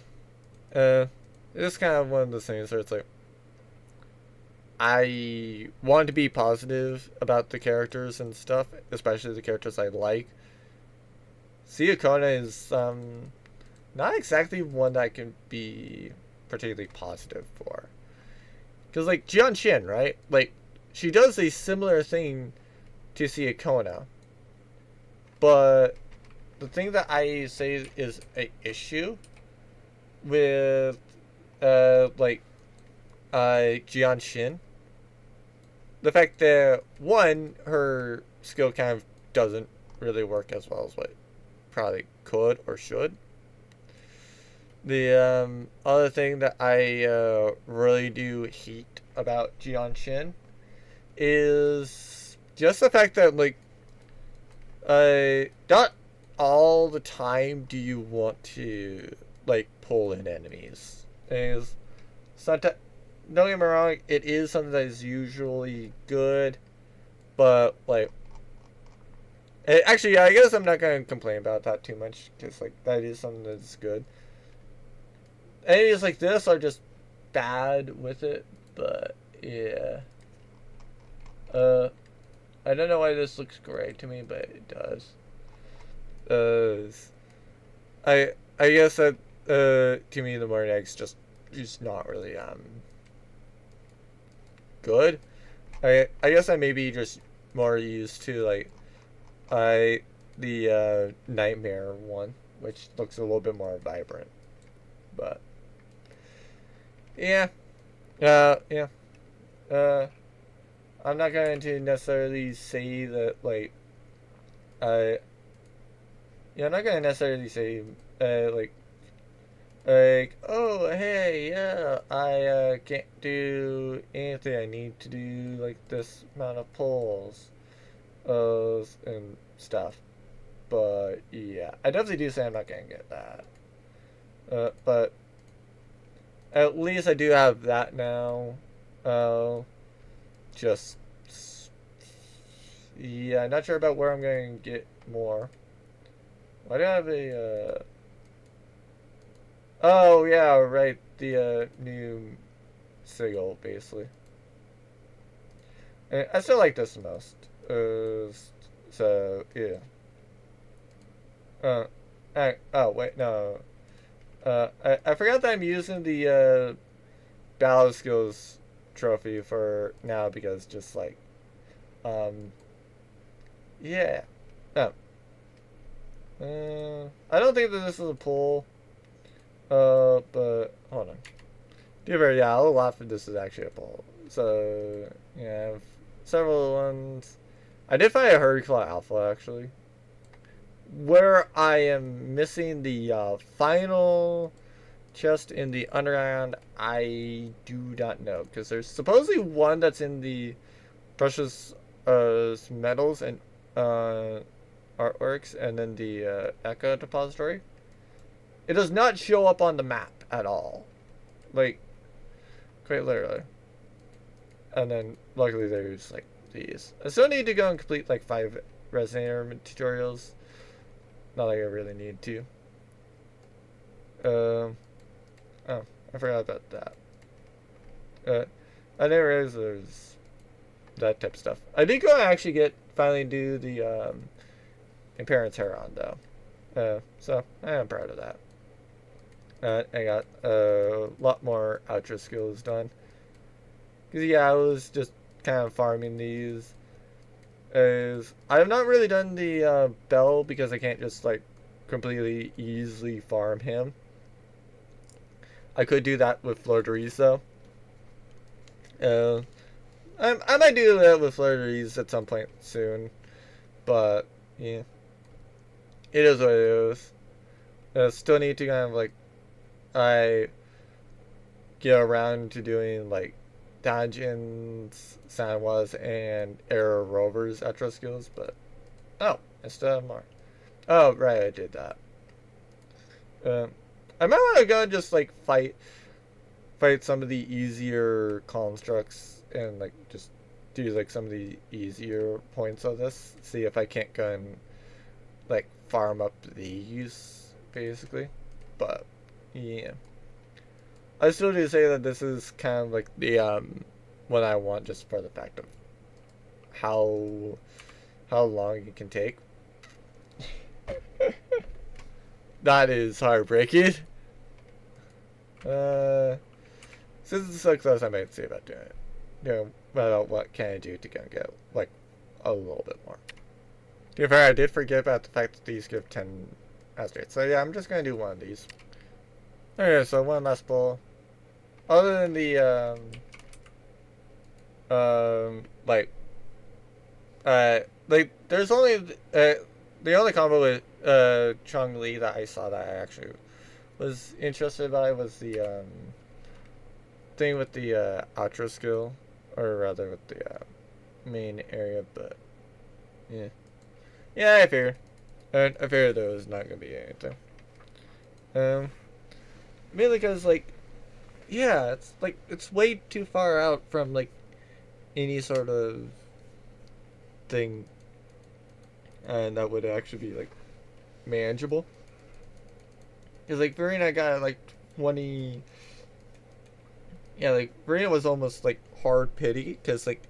it's kind of one of those things where it's like I want to be positive about the characters and stuff, especially the characters I like. Siakona is not exactly one that I can be particularly positive for. Because, like, Jianshin, right? Like, she does a similar thing to Siakona. But the thing that I say is a issue with, Jianshin, the fact that, one, her skill kind of doesn't really work as well as what probably could or should. The other thing that I really do hate about Jianshin is just the fact that like not all the time do you want to like pull in enemies. Is sometimes don't get me wrong, it is something that is usually good, but like actually, yeah, I guess I'm not gonna complain about that too much because like that is something that's good. Enemies like this are just bad with it, but yeah. I don't know why this looks gray to me, but it does. I guess that to me the Morning Egg's just not really good. I guess I may be just more used to like the Nightmare one, which looks a little bit more vibrant, but yeah. Yeah. I'm not going to necessarily say that, like, I. Yeah, I'm not going to necessarily say, oh, hey, yeah, I can't do anything I need to do, like, this amount of pulls, and stuff. But, yeah, I definitely do say I'm not going to get that. But at least I do have that now. Just yeah, not sure about where I'm going to get more. Why do I have a oh yeah, right, the new sigil basically. I still like this the most. So yeah. Oh wait, no. I forgot that I'm using the battle skills trophy for now because just like yeah. Oh. I don't think that this is a pull. But hold on. Yeah, I'll laugh if this is actually a pull. So yeah, several ones. I did find a Hurricane Alpha actually. Where I am missing the final chest in the underground, I do not know, because there's supposedly one that's in the precious metals and artworks, and then the Echo depository. It does not show up on the map at all, like quite literally. And then luckily there's like these. I still need to go and complete like 5 Resonator tutorials. Not like I really need to. Oh, I forgot about that. I didn't realize there's that type of stuff. I did go and actually finally do the Imperance Heron though. So I am proud of that. I got a lot more outro skills done. Cause yeah, I was just kind of farming these. I have not really done the Bell because I can't just like completely easily farm him. I could do that with Fleur-de-Lis though. I might do that with Fleur-de-Lis at some point soon, but yeah, it is what it is. I still need to kind of like I get around to doing like Dungeons, Sanwas, and Air Rovers outro skills, but oh, I still have more. Oh right, I did that. I might want to go and just like fight some of the easier constructs and like just do like some of the easier points of this. See if I can't go and like farm up these basically. But yeah, I still do say that this is kind of like the what I want, just for the fact of how long it can take. That is heartbreaking. Since it's so close, I might see about doing it. You know, about what can I do to go and get like a little bit more. To be fair, I did forget about the fact that these give 10 asteroids. So yeah, I'm just gonna do one of these. Okay, so one last bowl. Other than the there's only the only combo with Chong Li that I saw that I actually was interested by was the thing with the outro skill, or rather with the main area. But yeah, I figured there was not gonna be anything. Mainly because like yeah, it's way too far out from like any sort of thing, and that would actually be like manageable. Because like Verena got like 20. Yeah, like Verena was almost like hard pity, because like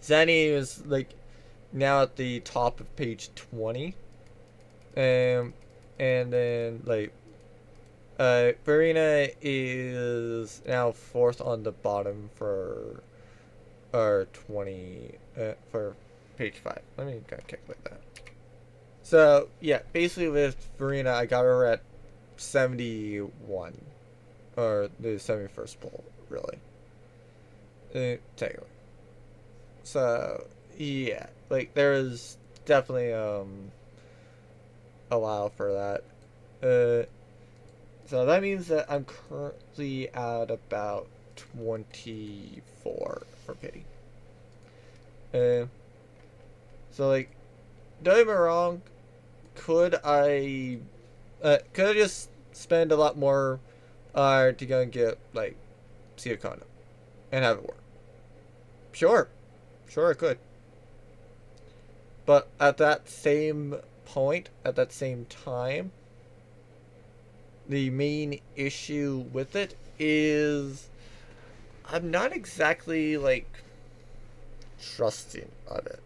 Zanny is like now at the top of page 20, and then like Verena is now 4th on the bottom for 20 for page 5. Let me kind of calculate that. So yeah, basically with Verena, I got her at 71, or the 71st pull, really. Technically. So yeah, like there's definitely allow for that. So that means that I'm currently at about 24 for pity. So like, don't get me wrong, could I just spend a lot more to go and get like Siakona and have it work? Sure I could. But at that same point, at that same time, the main issue with it is I'm not exactly like trusting of it.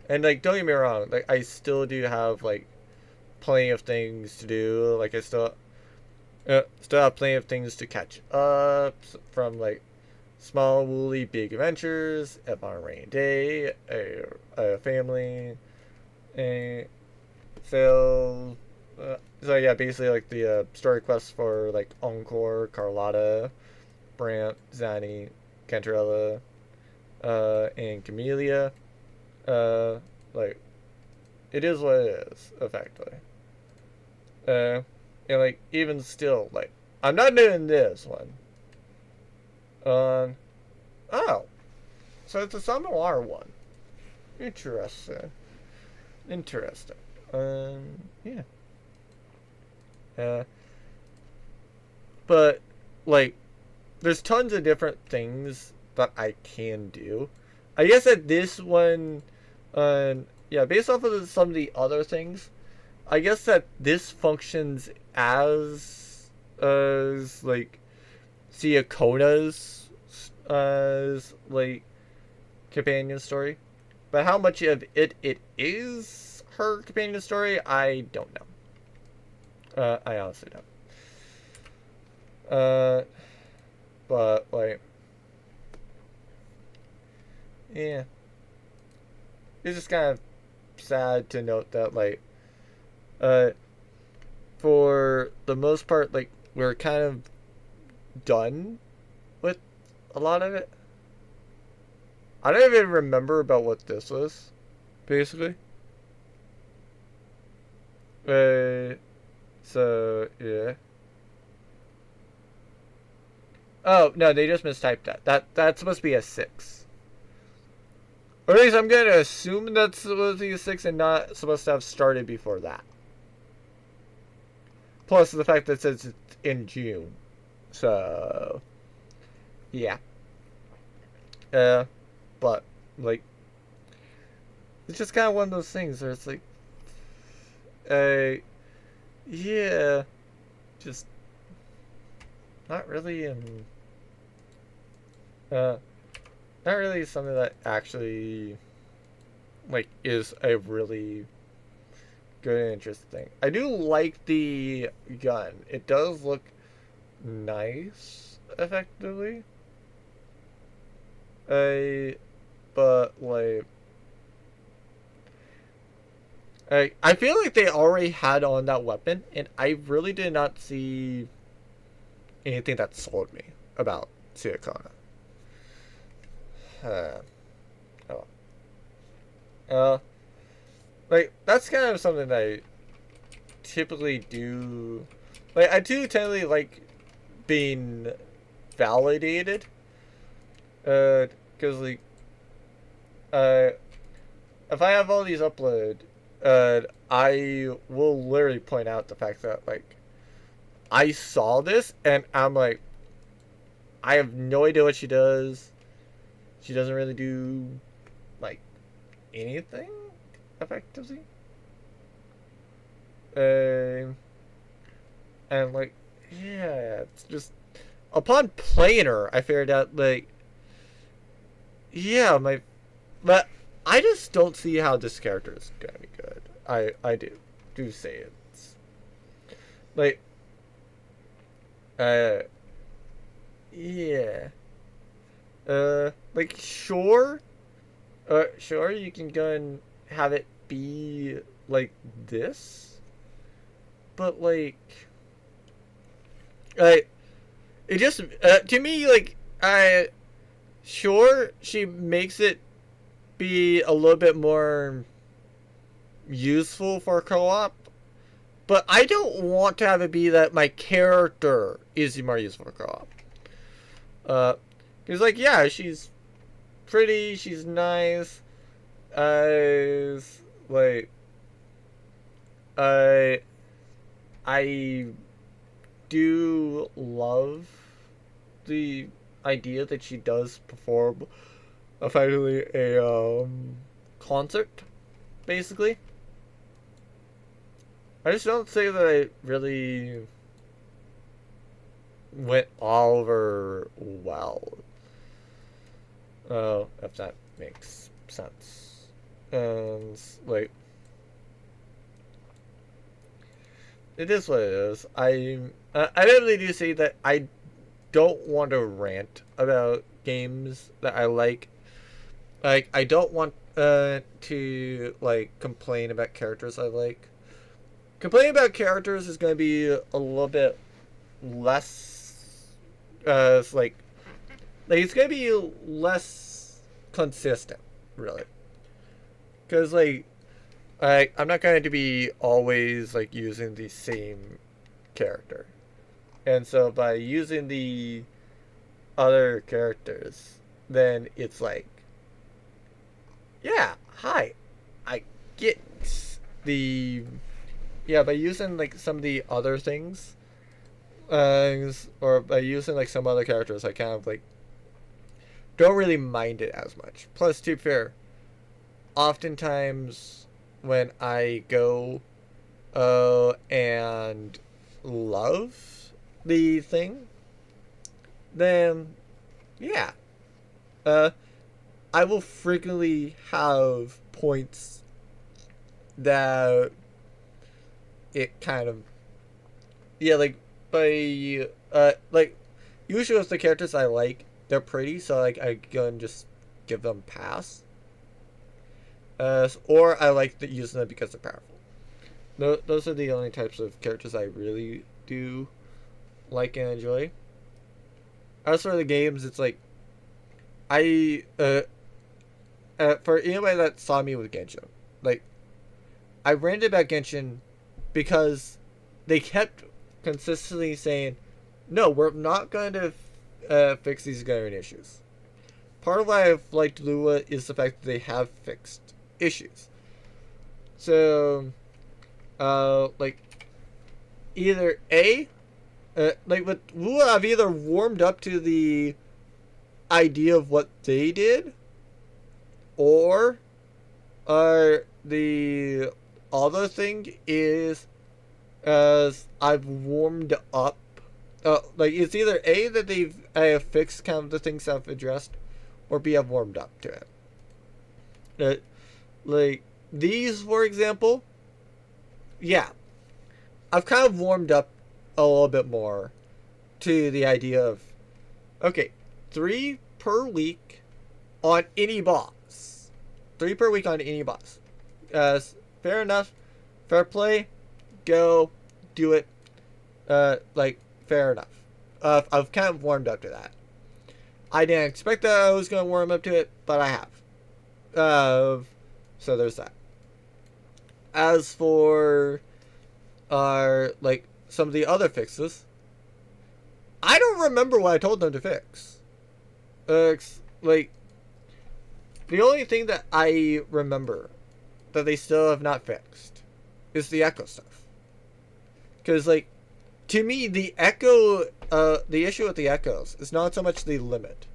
And like, don't get me wrong, like I still do have like plenty of things to do. Like I still have plenty of things to catch up from like Small Woolly Big Adventures, If on a Rainy Day, a Family, and so yeah, basically like the story quests for like Encore, Carlotta, Brant, Zanny, Cantarella, and Camellia. Like, it is what it is, effectively. And like, even still, like, I'm not doing this one. Oh. So it's a Summon Water one. Interesting. Interesting. Yeah. But, like, there's tons of different things that I can do. I guess that this one, yeah, based off of some of the other things, I guess that this functions as like, Siakona's, like, companion story. But how much of it is her companion story, I don't know. I honestly don't. But, like, yeah. It's just kind of sad to note that, like, for the most part, like, we're kind of done with a lot of it. I don't even remember about what this was, basically. So, yeah. Oh, no, they just mistyped that. That's supposed to be a 6. Or at least I'm going to assume that's supposed to be a 6 and not supposed to have started before that. Plus the fact that it says it's in June. So, yeah. But, like, it's just kind of one of those things where it's like, yeah, just not really, not really something that actually, like, is a really good and interesting thing. I do like the gun. It does look nice, effectively. But, like, I feel like they already had on that weapon, and I really did not see anything that sold me about Siakona. Oh. Like, that's kind of something that I typically do. Like, I do totally like being validated. Because, like, if I have all these upload, I will literally point out the fact that, like, I saw this and I'm like, I have no idea what she does. She doesn't really do, like, anything effectively. And, like, yeah, it's just, upon playing her, I figured out, like, yeah, but I just don't see how this character is gonna be good. I do say it's, like, yeah, like, sure, sure, you can go and have it be like this, but, like, it just, to me, like, sure, she makes it be a little bit more useful for co-op, but I don't want to have it be that my character is more useful for co-op. Because, like, yeah, she's pretty, she's nice, like, I do love the idea that she does perform effectively a concert, basically. I just don't say that it really went all over well. If that makes sense. And, like, it is what it is. I really do say that I don't want to rant about games that I like. Like, I don't want to, like, complain about characters I like. Complaining about characters is going to be a little bit less, like, like it's gonna be less consistent, really, because like I'm not going to be always like using the same character, and so by using the other characters, then it's like, yeah, hi, I get the by using like some of the other things, or by using like some other characters, I kind of like don't really mind it as much. Plus, to be fair, oftentimes when I go and love the thing, then yeah, uh, I will frequently have points that it kind of like by like usually with the characters I like, they're pretty, so like I go and just give them pass. Or I like using them because they're powerful. Those are the only types of characters I really do like and enjoy. As for the games, it's like I for anybody that saw me with Genshin, like I ranted about Genshin because they kept consistently saying, "No, we're not going to fix these glaring issues." Part of why I've liked Lua is the fact that they have fixed issues. So, like either like with Wuwa, I've either warmed up to the idea of what they did, or the other thing is as I've warmed up. Like it's either A that they've fixed kind of the things I've addressed, or B I've warmed up to it. Like these, for example, yeah, I've kind of warmed up a little bit more to the idea of, okay, 3 per week on any boss. 3 per week on any boss. Fair enough. Fair play. Go. Do it. Like, fair enough. I've kind of warmed up to that. I didn't expect that I was going to warm up to it, but I have. So there's that. As for like some of the other fixes, I don't remember what I told them to fix. Like the only thing that I remember that they still have not fixed is the echo stuff. Because like to me, the echo, the issue with the echoes is not so much the limit.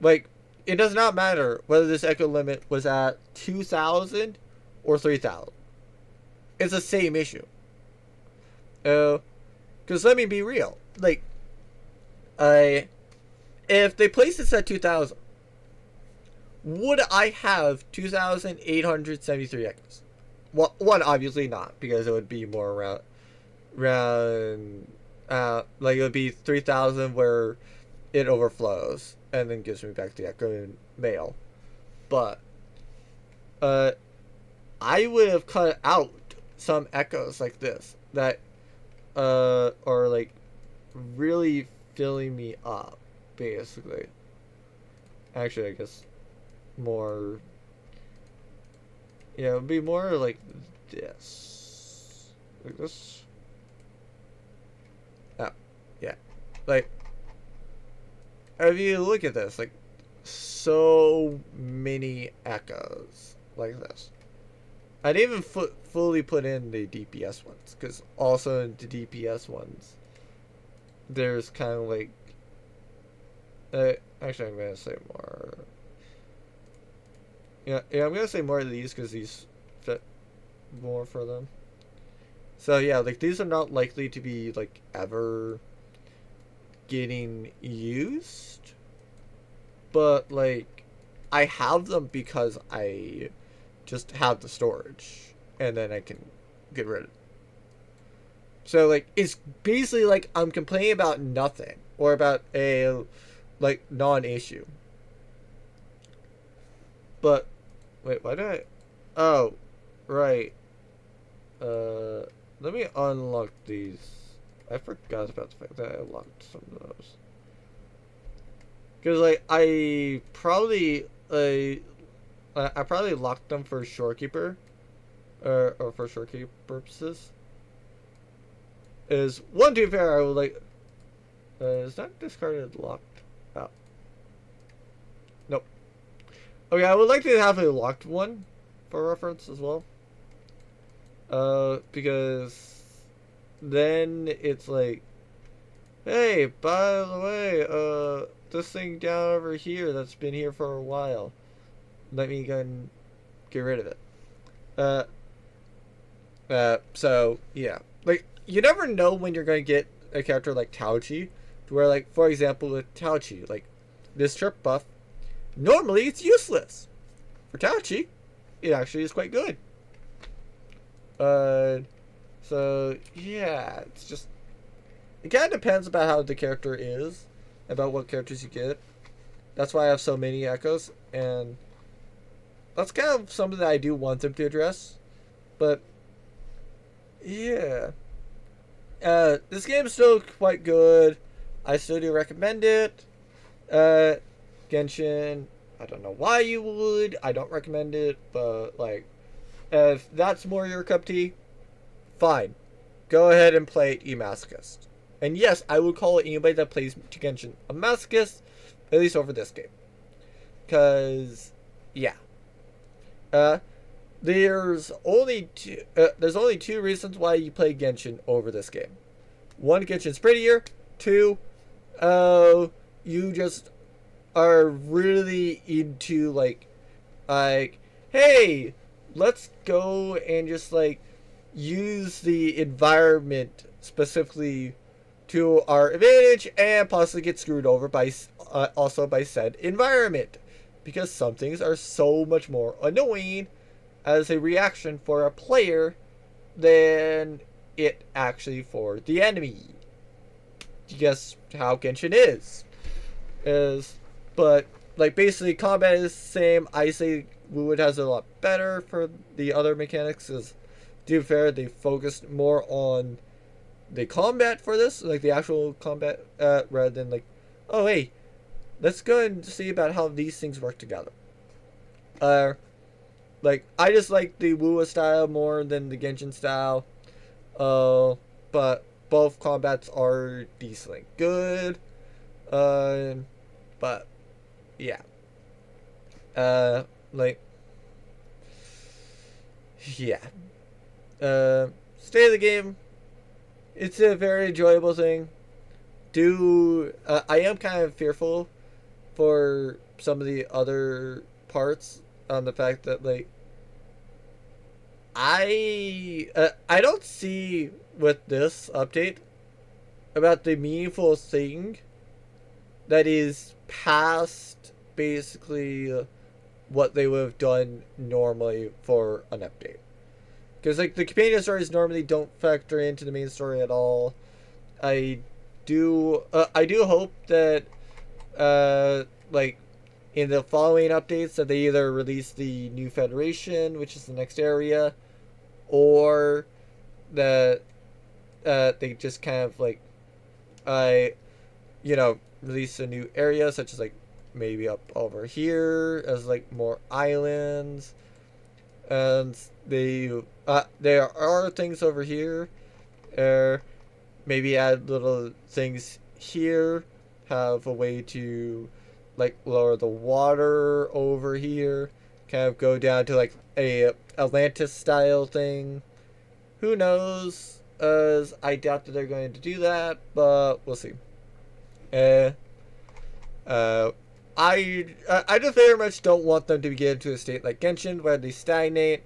Like it does not matter whether this echo limit was at 2,000 or 3,000. It's the same issue. Because let me be real. Like, if they place this at 2,000, would I have 2,873 echoes? Well, one, obviously not, because it would be more around like it would be 3,000 where it overflows and then gives me back the echo in mail. But, I would have cut out some echoes like this that are like really filling me up, basically. Actually, I guess more, yeah, it would be more like this, like this. Oh, yeah, like if you look at this, like so many echoes like this. I didn't even fully put in the DPS ones, because also in the DPS ones, there's kind of like, actually I'm going to say more, yeah, I'm going to say more of these, because these fit more for them. So yeah, like these are not likely to be like ever getting used, but like I have them because I just have the storage, and then I can get rid of it. So like it's basically like I'm complaining about nothing, or about a like non-issue. But wait, why did I? Oh, right. Let me unlock these. I forgot about the fact that I locked some of those. Because like I probably locked them for shorekeeper, or for shorekeeper purposes. Is one to be fair, I would like. Is not discarded locked? Oh, nope. Okay, I would like to have a locked one for reference as well. Because then it's like, hey, by the way, this thing down over here that's been here for a while, let me go and get rid of it. So yeah, like you never know when you're going to get a character like Taochi, to where like for example with Taochi, like this trip buff, normally it's useless. For Taochi, it actually is quite good. So yeah, it's just it kind of depends about how the character is, about what characters you get. That's why I have so many echoes, and that's kind of something that I do want them to address. But yeah, this game is still quite good. I still do recommend it. Genshin, I don't know why you would. I don't recommend it, but like, if that's more your cup of tea, fine. Go ahead and play it, you masochist. And yes, I would call anybody that plays Genshin a masochist, at least over this game. Because, yeah. There's only two reasons why you play Genshin over this game. One, Genshin's prettier. Two, you just are really into like, hey, let's go and just like use the environment specifically to our advantage and possibly get screwed over by also by said environment, because some things are so much more annoying as a reaction for a player than it actually for the enemy. You guess how Genshin is, but like basically combat is the same. I say Wuwa has a lot better for the other mechanics. Is to be fair, they focused more on the combat for this, like the actual combat, rather than like, oh hey, let's go and see about how these things work together. Like I just like the Wuwa style more than the Genshin style. But both combats are decently good. But yeah. Like yeah. Stay of the game. It's a very enjoyable thing. I am kind of fearful for some of the other parts on the fact that like I don't see with this update about the meaningful thing that is past basically what they would have done normally for an update. Because like the companion stories normally don't factor into the main story at all. I do hope that like in the following updates that they either release the new Federation, which is the next area, or that they just kind of like release a new area, such as like maybe up over here as like more islands. And there are things over here. Maybe add little things here. Have a way to like lower the water over here. Kind of go down to like a Atlantis style thing. Who knows? As I doubt that they're going to do that, but we'll see. I just very much don't want them to get into a state like Genshin where they stagnate,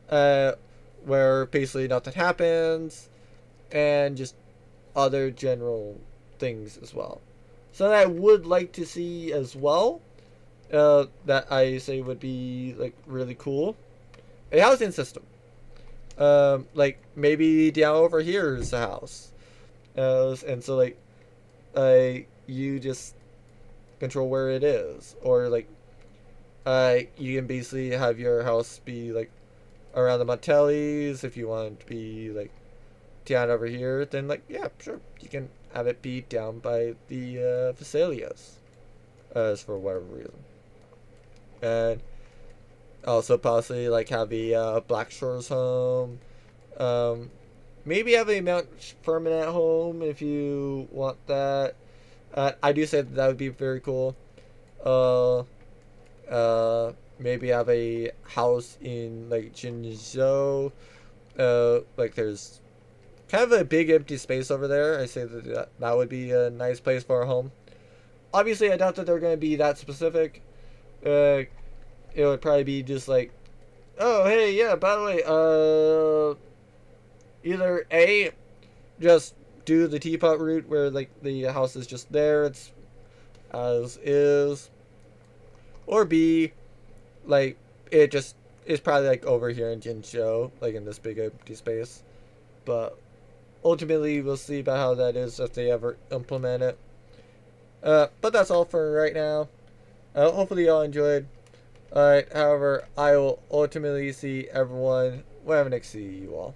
where basically nothing happens, and just other general things as well. So that I would like to see as well, that I say would be like really cool, a housing system. Like maybe down over here is the house, and so like, you just control where it is, or like you can basically have your house be like around the Montellis. If you want it to be like down over here, then like yeah, sure, you can have it be down by the Vesalias. as for whatever reason. And also possibly like have a Black Shores home. Maybe have a Mount Permanent home if you want that. I do say that would be very cool. Maybe have a house in like Jinzhou. Like there's kind of a big empty space over there. I say that would be a nice place for a home. Obviously, I doubt that they're going to be that specific. It would probably be just like, oh hey, yeah, by the way, either A, just do the teapot route where like the house is just there, it's as is, or B, like it just is probably like over here in Jinzhou, like in this big empty space. But ultimately, we'll see about how that is if they ever implement it. But that's all for right now. Hopefully y'all enjoyed. Alright, however, I will ultimately see everyone when I next see you all.